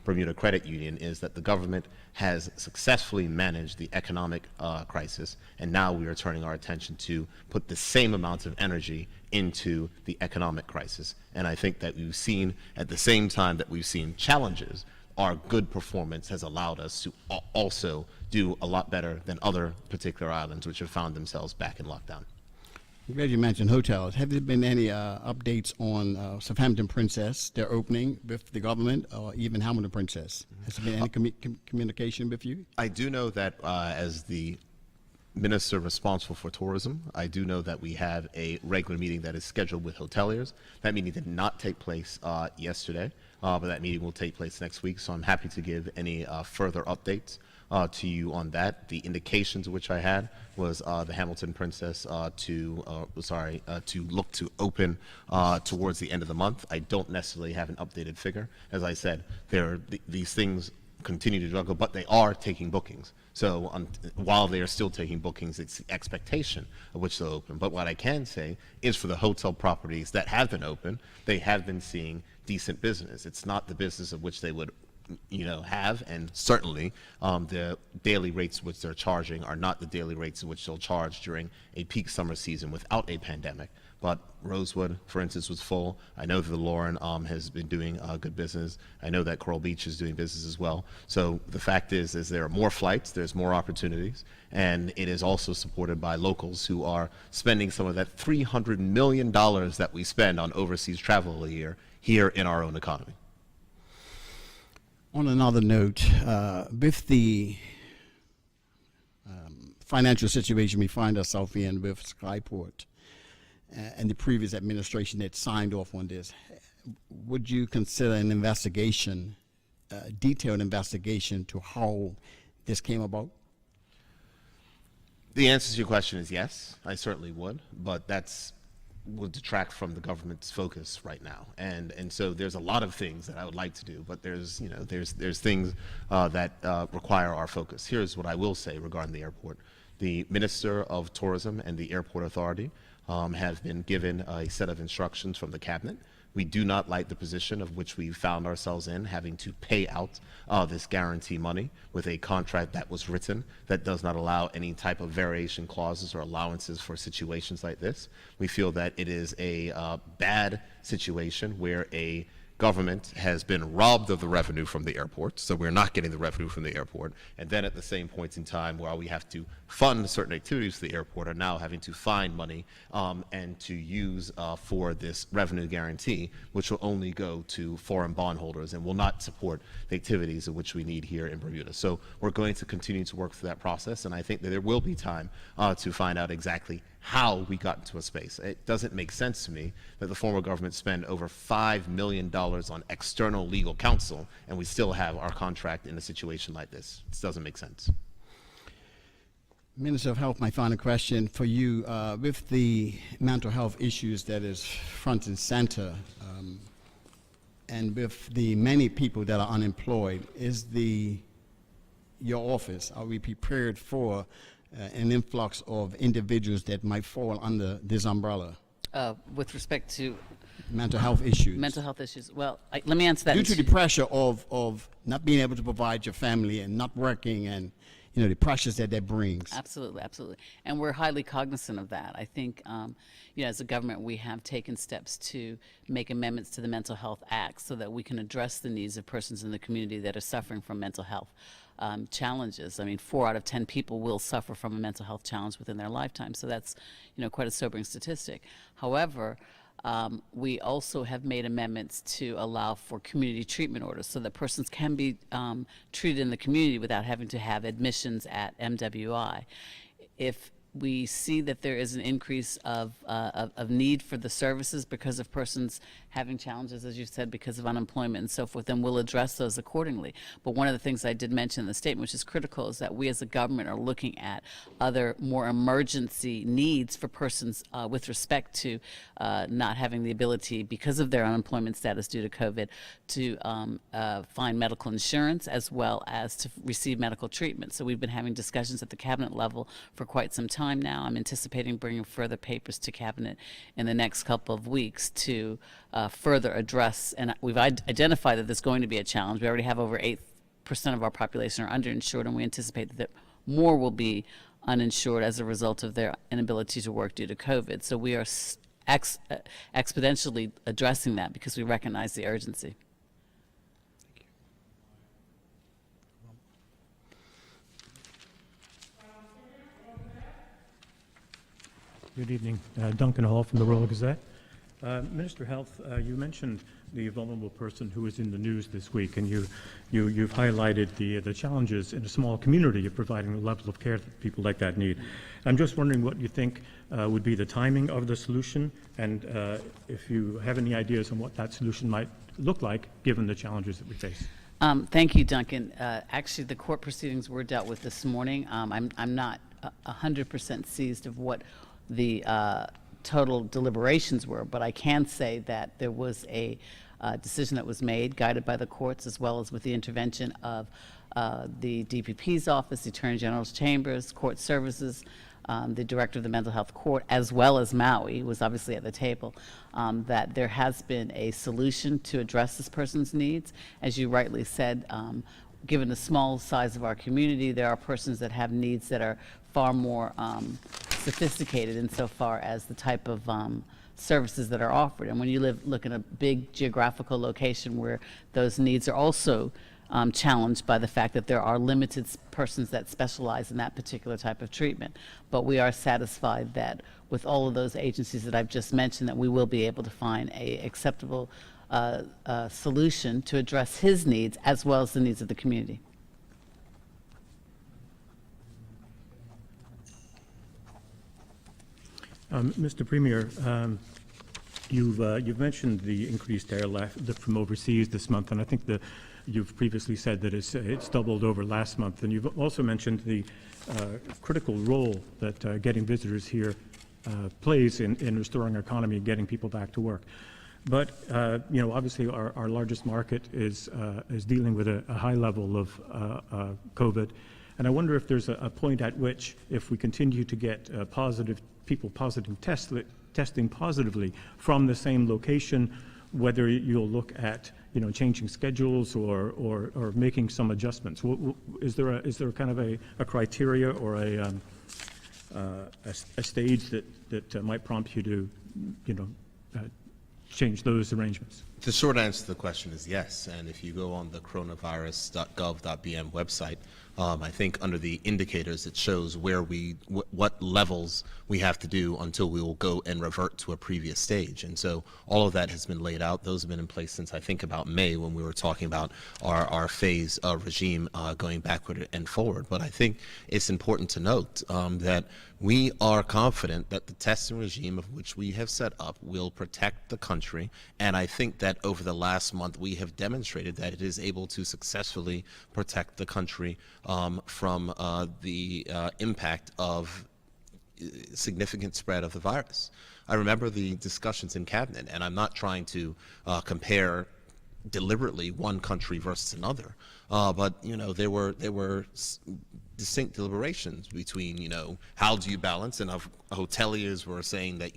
S3: Bermuda Credit Union is that the government has successfully managed the economic crisis, and now we are turning our attention to put the same amount of energy into the economic crisis. And I think that we've seen, at the same time that we've seen challenges, our good performance has allowed us to also do a lot better than other particular islands which have found themselves back in lockdown.
S7: I'm glad you mentioned hotels. Have there been any updates on Southampton Princess, their opening with the government, or even Hamilton Princess? Has there been any communication with you?
S3: I do know that as the Minister responsible for tourism, I do know that we have a regular meeting that is scheduled with hoteliers. That meeting did not take place yesterday, but that meeting will take place next week, so I'm happy to give any further updates to you on that. The indications which I had was the Hamilton Princess to look to open towards the end of the month. I don't necessarily have an updated figure. As I said, these things continue to juggle, but they are taking bookings. So while they are still taking bookings, it's the expectation of which they'll open. But what I can say is for the hotel properties that have been open, they have been seeing decent business. It's not the business of which they would have, and certainly the daily rates which they're charging are not the daily rates in which they'll charge during a peak summer season without a pandemic. But Rosewood, for instance, was full. I know that the Lauren has been doing good business. I know that Coral Beach is doing business as well. So the fact is there are more flights, there's more opportunities, and it is also supported by locals who are spending some of that $300 million that we spend on overseas travel a year here in our own economy.
S7: On another note, with the financial situation we find ourselves in with Skyport and the previous administration that signed off on this, would you consider an investigation, detailed investigation to how this came about?
S3: The answer to your question is yes, I certainly would, but would detract from the government's focus right now, and so there's a lot of things that I would like to do, but there's things that require our focus. Here's what I will say regarding the airport: the Minister of Tourism and the Airport Authority have been given a set of instructions from the cabinet. We do not like the position of which we found ourselves in, having to pay out this guarantee money with a contract that was written that does not allow any type of variation clauses or allowances for situations like this. We feel that it is a bad situation where a government has been robbed of the revenue from the airport, so we're not getting the revenue from the airport, and then at the same point in time while we have to fund certain activities for the airport are now having to find money and to use for this revenue guarantee, which will only go to foreign bondholders and will not support the activities of which we need here in Bermuda. So we're going to continue to work through that process, and I think that there will be time to find out exactly how we got into a space. It doesn't make sense to me that the former government spent over $5 million on external legal counsel and we still have our contract in a situation like this. It doesn't make sense.
S7: Minister of Health, my final question for you, with the mental health issues that is front and center, and with the many people that are unemployed, your office, are we prepared for an influx of individuals that might fall under this umbrella?
S4: With respect to
S7: mental health issues.
S4: mental health issues, well, let me answer that.
S7: Due to the pressure of not being able to provide your family and not working, and the pressures that brings.
S4: Absolutely, absolutely. And we're highly cognizant of that. I think, as a government, we have taken steps to make amendments to the Mental Health Act so that we can address the needs of persons in the community that are suffering from mental health. challenges. I mean, 4 out of 10 people will suffer from a mental health challenge within their lifetime, so that's, quite a sobering statistic. However, we also have made amendments to allow for community treatment orders so that persons can be treated in the community without having to have admissions at MWI. If we see that there is an increase of need for the services because of persons having challenges, as you said, because of unemployment and so forth, then we'll address those accordingly. But one of the things I did mention in the statement, which is critical, is that we as a government are looking at other more emergency needs for persons with respect to not having the ability, because of their unemployment status due to COVID, to find medical insurance as well as to receive medical treatment. So we've been having discussions at the cabinet level for quite some time now. I'm anticipating bringing further papers to cabinet in the next couple of weeks to further address, and we've identified that there's going to be a challenge. We already have over 8% of our population are underinsured, and we anticipate that more will be uninsured as a result of their inability to work due to COVID. So we are exponentially addressing that because we recognize the urgency.
S8: Good evening. Duncan Hall from the Royal Gazette. Minister of Health, you mentioned the vulnerable person who was in the news this week, and you've highlighted the challenges in a small community of providing the level of care that people like that need. I'm just wondering what you think would be the timing of the solution, and if you have any ideas on what that solution might look like, given the challenges that we face.
S4: Thank you, Duncan. Actually, the court proceedings were dealt with this morning. I'm not 100% seized of what the total deliberations were, but I can say that there was a decision that was made, guided by the courts, as well as with the intervention of the DPP's office, the Attorney General's chambers, court services, the director of the mental health court, as well as Maui, was obviously at the table, that there has been a solution to address this person's needs. As you rightly said, given the small size of our community, there are persons that have needs that are far more sophisticated insofar as the type of services that are offered. And when you look in a big geographical location where those needs are also challenged by the fact that there are limited persons that specialize in that particular type of treatment. But we are satisfied that with all of those agencies that I've just mentioned, that we will be able to find a acceptable solution to address his needs as well as the needs of the community.
S8: Mr. Premier, you've mentioned the increased airlift from overseas this month, and I think you've previously said that it's doubled over last month, and you've also mentioned the critical role that getting visitors here plays in restoring our economy and getting people back to work. But obviously our largest market is dealing with a high level of COVID, and I wonder if there's a point at which, if we continue to get people testing positively from the same location, whether you'll look at changing schedules or making some adjustments. Is there kind of a criteria or a stage that might prompt you to change those arrangements?
S3: The short answer to the question is yes, and if you go on the coronavirus.gov.bm website, I think under the indicators it shows where what levels we have to do until we will go and revert to a previous stage. And so all of that has been laid out. Those have been in place since I think about May, when we were talking about our phase regime going backward and forward. But I think it's important to note that we are confident that the testing regime of which we have set up will protect the country, and I think that over the last month we have demonstrated that it is able to successfully protect the country from the impact of significant spread of the virus. I remember the discussions in cabinet, and I'm not trying to compare deliberately one country versus another, but there were distinct deliberations between how do you balance, and hoteliers were saying that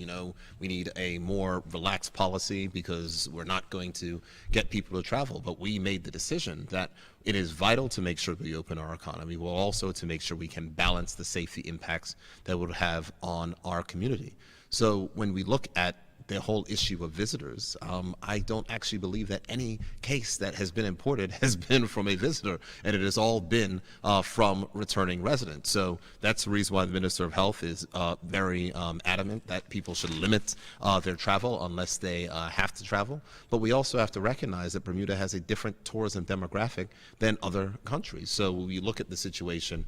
S3: we need a more relaxed policy because we're not going to get people to travel. But we made the decision that it is vital to make sure we open our economy, well also to make sure we can balance the safety impacts that would have on our community. So when we look at the whole issue of visitors, I don't actually believe that any case that has been imported has been from a visitor, and it has all been from returning residents. So that's the reason why the Minister of Health is very adamant that people should limit their travel unless they have to travel. But we also have to recognize that Bermuda has a different tourism demographic than other countries. So when you look at the situation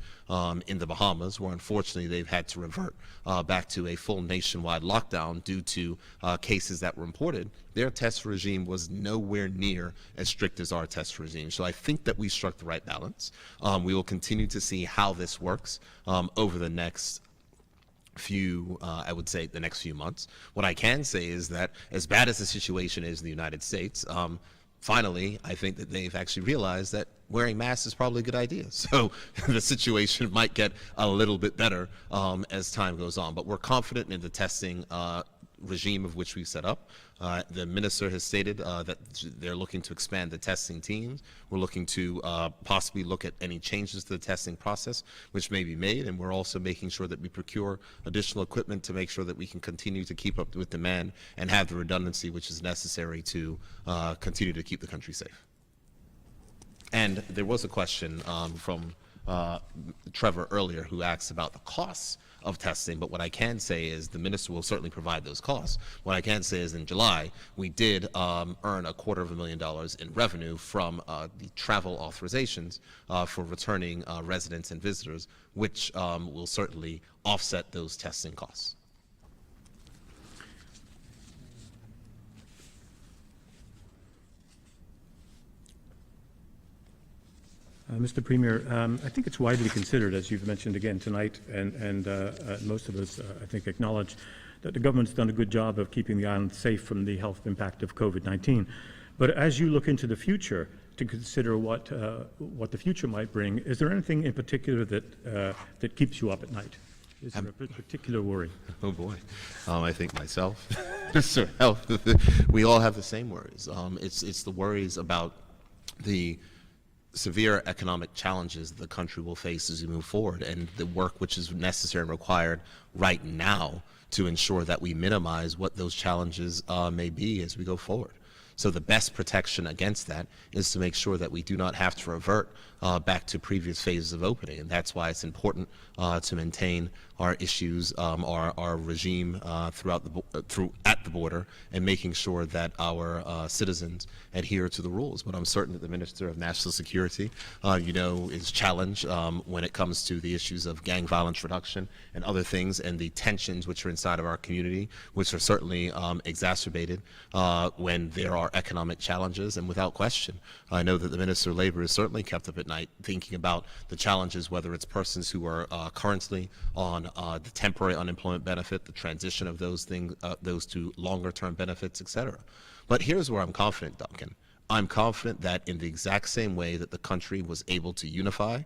S3: in the Bahamas, where unfortunately they've had to revert back to a full nationwide lockdown due to cases that were imported, their test regime was nowhere near as strict as our test regime. So I think that we struck the right balance. We will continue to see how this works over the next I would say the next few months. What I can say is that as bad as the situation is in the United States, finally, I think that they've actually realized that wearing masks is probably a good idea. So the situation might get a little bit better as time goes on. But we're confident in the testing regime of which we set up. The minister has stated that they're looking to expand the testing teams. We're looking to possibly look at any changes to the testing process which may be made, and we're also making sure that we procure additional equipment to make sure that we can continue to keep up with demand and have the redundancy which is necessary to continue to keep the country safe. And there was a question from Trevor earlier who asked about the costs of testing, but what I can say is the minister will certainly provide those costs. What I can say is in July, we did earn $250,000 in revenue from the travel authorizations for returning residents and visitors, which will certainly offset those testing costs.
S8: Mr. Premier, I think it's widely considered, as you've mentioned again tonight, and most of us, I think, acknowledge that the government's done a good job of keeping the island safe from the health impact of COVID-19. But as you look into the future to consider what the future might bring, is there anything in particular that keeps you up at night? Is there a particular worry?
S3: Oh boy, I think myself, Mr. Health, we all have the same worries. It's the worries about the severe economic challenges the country will face as we move forward, and the work which is necessary and required right now to ensure that we minimize what those challenges may be as we go forward. So the best protection against that is to make sure that we do not have to revert back to previous phases of opening, and that's why it's important to maintain our issues, our regime at the border, and making sure that our citizens adhere to the rules. But I'm certain that the Minister of National Security, is challenged when it comes to the issues of gang violence reduction and other things, and the tensions which are inside of our community, which are certainly exacerbated when there are economic challenges. And without question, I know that the Minister of Labor is certainly kept up at night thinking about the challenges, whether it's persons who are currently on the temporary unemployment benefit, the transition of those things, those to longer-term benefits, etc. But here's where I'm confident, Duncan. I'm confident that in the exact same way that the country was able to unify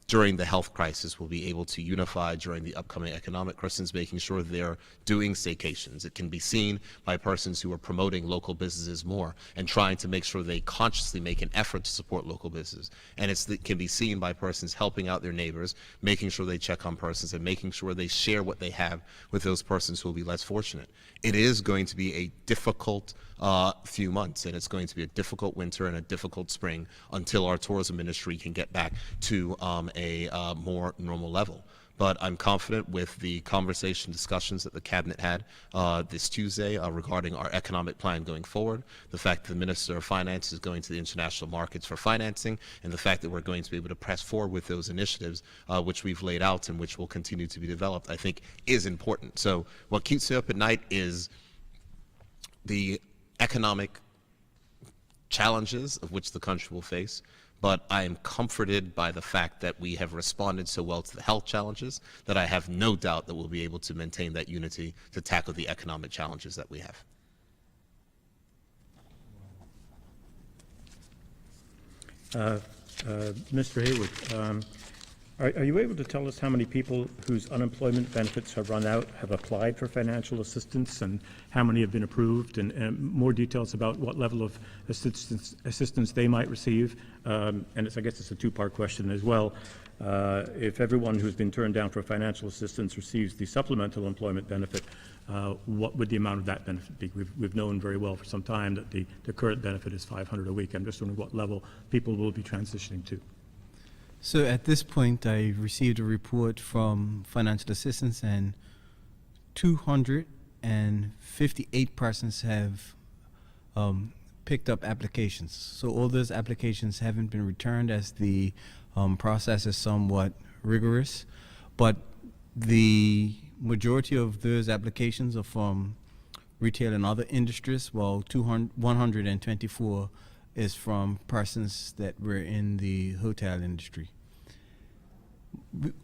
S3: during the health crisis, we'll be able to unify during the upcoming economic crisis, making sure they're doing staycations. It can be seen by persons who are promoting local businesses more and trying to make sure they consciously make an effort to support local business. And it can be seen by persons helping out their neighbors, making sure they check on persons, and making sure they share what they have with those persons who will be less fortunate. It is going to be a difficult few months, and it's going to be a difficult winter and a difficult spring until our tourism industry can get back to a more normal level. But I'm confident with the discussions that the Cabinet had this Tuesday regarding our economic plan going forward, the fact that the Minister of Finance is going to the international markets for financing, and the fact that we're going to be able to press forward with those initiatives which we've laid out and which will continue to be developed, I think is important. So what keeps me up at night is the economic challenges of which the country will face, but I am comforted by the fact that we have responded so well to the health challenges that I have no doubt that we'll be able to maintain that unity to tackle the economic challenges that we have.
S8: Mr. Hayward, Are you able to tell us how many people whose unemployment benefits have run out have applied for financial assistance, and how many have been approved, and more details about what level of assistance they might receive? And I guess it's a two-part question as well. If everyone who's been turned down for financial assistance receives the supplemental employment benefit, what would the amount of that benefit be? We've known very well for some time that the current benefit is $500 a week. I'm just wondering what level people will be transitioning to.
S6: So at this point, I received a report from financial assistance, and 258 persons have picked up applications. So all those applications haven't been returned, as the process is somewhat rigorous, but the majority of those applications are from retail and other industries, while 124 is from persons that were in the hotel industry.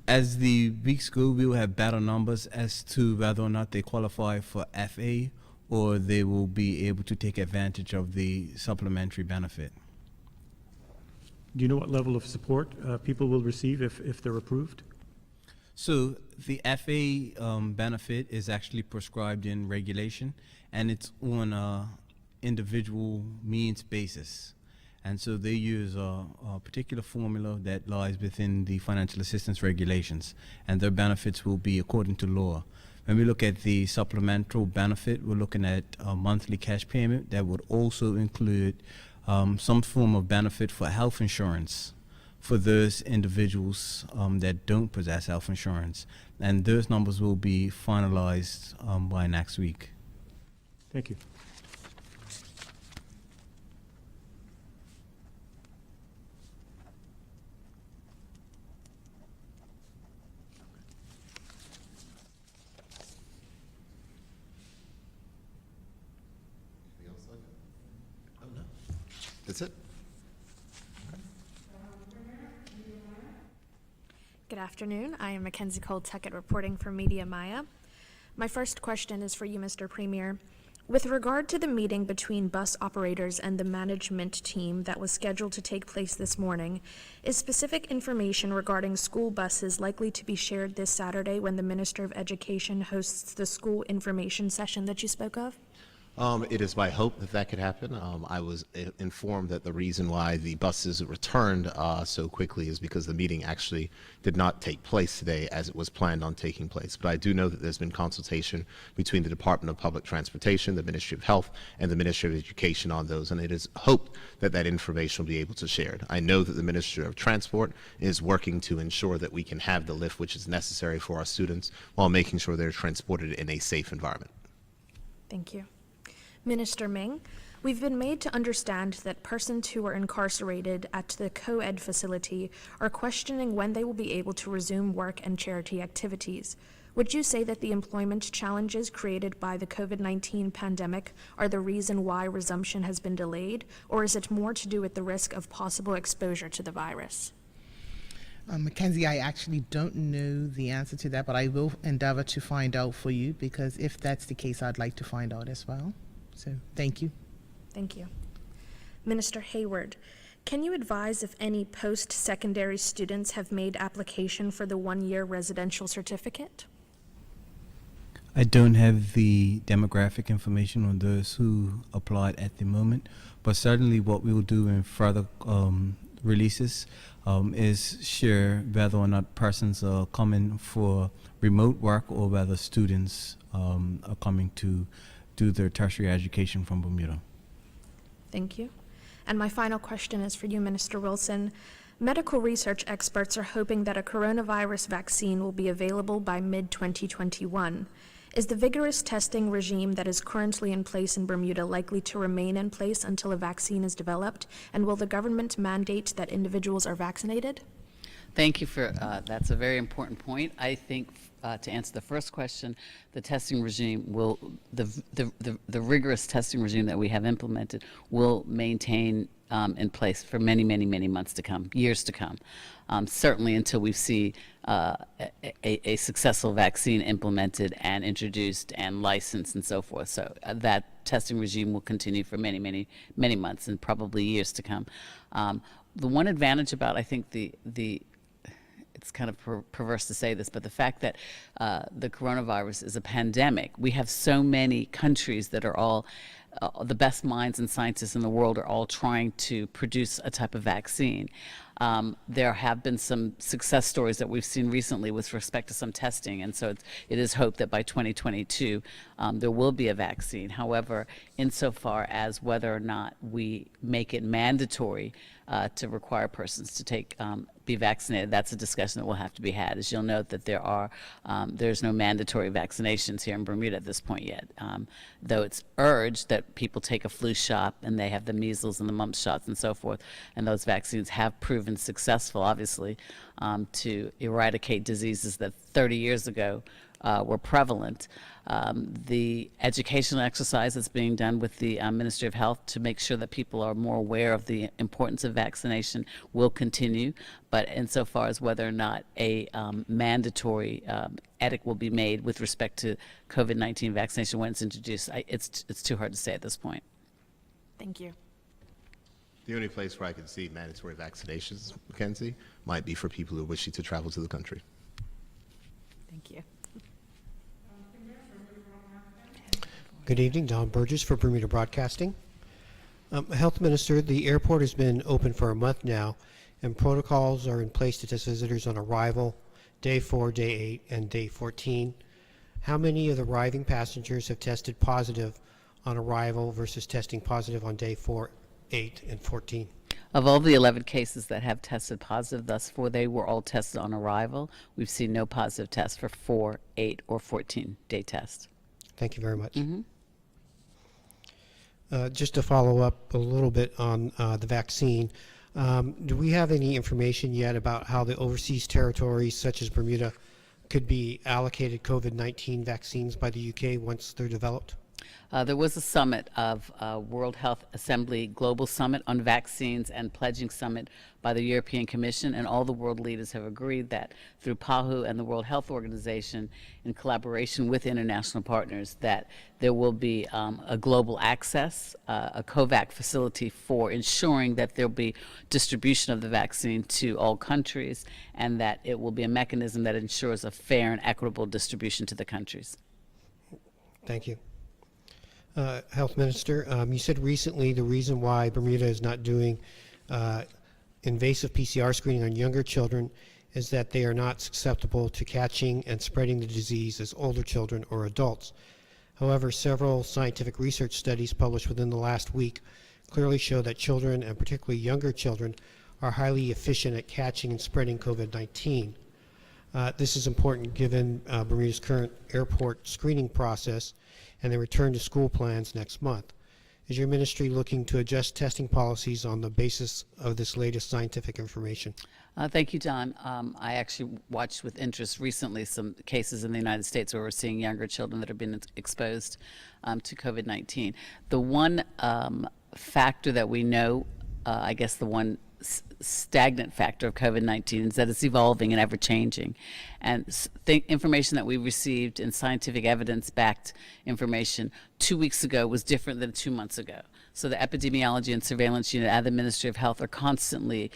S6: As the weeks go, we will have better numbers as to whether or not they qualify for FA, or they will be able to take advantage of the supplementary benefit.
S8: Do you know what level of support people will receive if they're approved?
S6: So the FA benefit is actually prescribed in regulation, and it's on a individual means basis. And so they use a particular formula that lies within the financial assistance regulations, and their benefits will be according to law. When we look at the supplemental benefit, we're looking at a monthly cash payment that would also include some form of benefit for health insurance for those individuals that don't possess health insurance. And those numbers will be finalized by next week.
S8: Thank you.
S3: That's it?
S9: Good afternoon. I am Mackenzie Cole-Tuckett reporting for Media Maya. My first question is for you, Mr. Premier. With regard to the meeting between bus operators and the management team that was scheduled to take place this morning, is specific information regarding school buses likely to be shared this Saturday when the Minister of Education hosts the school information session that you spoke of?
S3: It is my hope that that could happen. I was informed that the reason why the buses returned so quickly is because the meeting actually did not take place today as it was planned on taking place. But I do know that there's been consultation between the Department of Public Transportation, the Ministry of Health, and the Ministry of Education on those, and it is hoped that that information will be able to be shared. I know that the Ministry of Transport is working to ensure that we can have the lift which is necessary for our students while making sure they're transported in a safe environment.
S9: Thank you. Minister Ming, we've been made to understand that persons who are incarcerated at the co-ed facility are questioning when they will be able to resume work and charity activities. Would you say that the employment challenges created by the COVID-19 pandemic are the reason why resumption has been delayed, or is it more to do with the risk of possible exposure to the virus?
S5: Mackenzie, I actually don't know the answer to that, but I will endeavor to find out for you, because if that's the case, I'd like to find out as well. So, thank you.
S9: Thank you. Minister Hayward, can you advise if any post-secondary students have made application for the one-year residential certificate?
S6: I don't have the demographic information on those who applied at the moment, but certainly what we will do in further releases is share whether or not persons are coming for remote work or whether students are coming to do their tertiary education from Bermuda.
S9: Thank you. And my final question is for you, Minister Wilson. Medical research experts are hoping that a coronavirus vaccine will be available by mid-2021. Is the vigorous testing regime that is currently in place in Bermuda likely to remain in place until a vaccine is developed? And will the government mandate that individuals are vaccinated?
S4: Thank you for, that's a very important point. I think to answer the first question, the testing regime will, the rigorous testing regime that we have implemented will maintain in place for many, many, many months to come, years to come. Certainly until we see a successful vaccine implemented and introduced and licensed and so forth. So that testing regime will continue for many, many, many months and probably years to come. The one advantage about, I think, it's kind of perverse to say this, but the fact that the coronavirus is a pandemic, we have so many countries that are all the best minds and scientists in the world are all trying to produce a type of vaccine. There have been some success stories that we've seen recently with respect to some testing, and so it is hoped that by 2022 there will be a vaccine. However, insofar as whether or not we make it mandatory to require persons to be vaccinated, that's a discussion that will have to be had. As you'll note that there's no mandatory vaccinations here in Bermuda at this point yet, though it's urged that people take a flu shot and they have the measles and the mumps shots and so forth, and those vaccines have proven successful, obviously, to eradicate diseases that 30 years ago were prevalent. The educational exercise that's being done with the Ministry of Health to make sure that people are more aware of the importance of vaccination will continue, but insofar as whether or not a mandatory edict will be made with respect to COVID-19 vaccination when it's introduced, it's too hard to say at this point.
S9: Thank you.
S3: The only place where I could see mandatory vaccinations, Mackenzie, might be for people who are wishing to travel to the country.
S9: Thank you.
S10: Good evening, Don Burgess for Bermuda Broadcasting. Health Minister, the airport has been open for a month now, and protocols are in place to test visitors on arrival, day 4, day 8, and day 14. How many of the arriving passengers have tested positive on arrival versus testing positive on day 4, 8, and 14?
S4: Of all the 11 cases that have tested positive thus far, they were all tested on arrival. We've seen no positive tests for 4, 8, or 14-day tests.
S10: Thank you very much. Just to follow up a little bit on the vaccine, do we have any information yet about how the overseas territories such as Bermuda could be allocated COVID-19 vaccines by the UK once they're developed?
S4: There was a summit of World Health Assembly Global Summit on Vaccines and Pledging Summit by the European Commission, and all the world leaders have agreed that through PAHU and the World Health Organization, in collaboration with international partners, that there will be a global access, a COVAX facility for ensuring that there will be distribution of the vaccine to all countries, and that it will be a mechanism that ensures a fair and equitable distribution to the countries.
S10: Thank you. Health Minister, you said recently the reason why Bermuda is not doing invasive PCR screening on younger children is that they are not susceptible to catching and spreading the disease as older children or adults. However, several scientific research studies published within the last week clearly show that children, and particularly younger children, are highly efficient at catching and spreading COVID-19. This is important given Bermuda's current airport screening process and the return to school plans next month. Is your ministry looking to adjust testing policies on the basis of this latest scientific information?
S4: Thank you, John. I actually watched with interest recently some cases in the United States where we're seeing younger children that have been exposed to COVID-19. The one factor that we know, I guess the one stagnant factor of COVID-19 is that it's evolving and ever-changing. And the information that we received in scientific evidence-backed information 2 weeks ago was different than 2 months ago. So the Epidemiology and Surveillance Unit at the Ministry of Health are constantly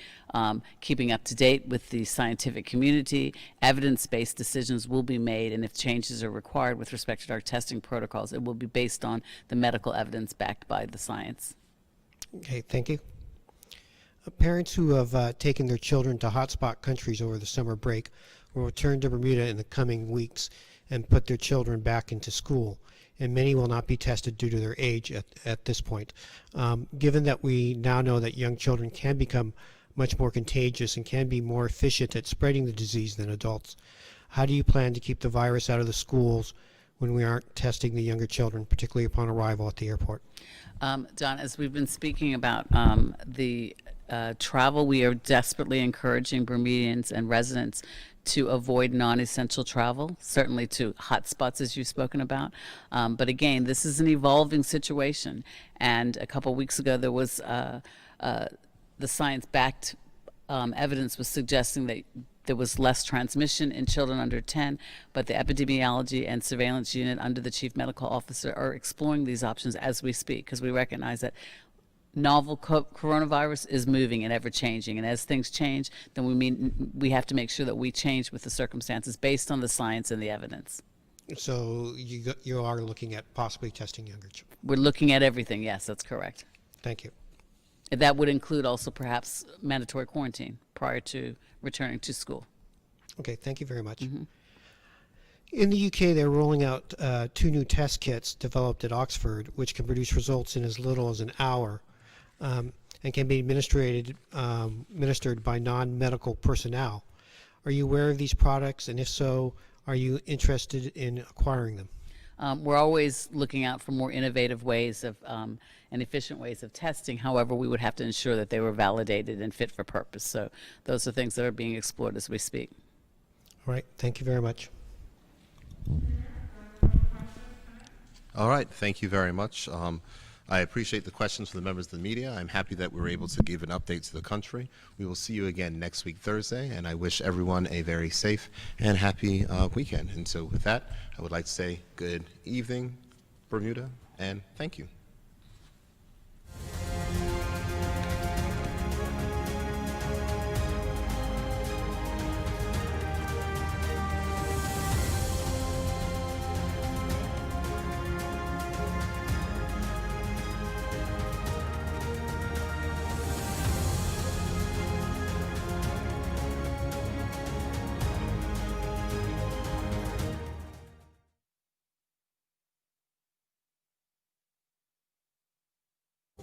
S4: keeping up to date with the scientific community. Evidence-based decisions will be made, and if changes are required with respect to our testing protocols, it will be based on the medical evidence backed by the science.
S10: Okay, thank you. Parents who have taken their children to hotspot countries over the summer break will return to Bermuda in the coming weeks and put their children back into school, and many will not be tested due to their age at this point. Given that we now know that young children can become much more contagious and can be more efficient at spreading the disease than adults, how do you plan to keep the virus out of the schools when we aren't testing the younger children, particularly upon arrival at the airport?
S4: John, as we've been speaking about the travel, we are desperately encouraging Bermudians and residents to avoid non-essential travel, certainly to hotspots as you've spoken about. But again, this is an evolving situation. And a couple weeks ago, there was the science-backed evidence was suggesting that there was less transmission in children under 10, but the Epidemiology and Surveillance Unit under the Chief Medical Officer are exploring these options as we speak, because we recognize that novel coronavirus is moving and ever changing, and as things change, then we have to make sure that we change with the circumstances based on the science and the evidence.
S10: So you are looking at possibly testing younger children.
S4: We're looking at everything. Yes, that's correct.
S10: Thank you.
S4: That would include also perhaps mandatory quarantine prior to returning to school.
S10: Okay, thank you very much. In the UK, they're rolling out 2 new test kits developed at Oxford, which can produce results in as little as an hour and can be administered by non-medical personnel. Are you aware of these products, and if so, are you interested in acquiring them?
S4: We're always looking out for more innovative ways of and efficient ways of testing. However, we would have to ensure that they were validated and fit for purpose. So those are things that are being explored as we speak.
S10: All right, thank you very much.
S3: All right, thank you very much. I appreciate the questions from the members of the media. I'm happy that we were able to give an update to the country. We will see you again next week, Thursday, and I wish everyone a very safe and happy weekend. And so with that, I would like to say good evening, Bermuda, and thank you.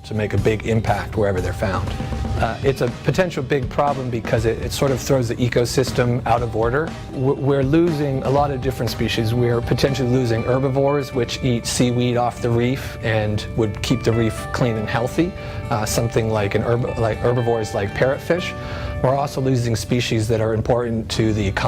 S11: to make a big impact wherever they're found. It's a potential big problem because it sort of throws the ecosystem out of order. We're losing a lot of different species. We're potentially losing herbivores, which eat seaweed off the reef and would keep the reef clean and healthy, something like herbivores like parrotfish. We're also losing species that are important to the economy.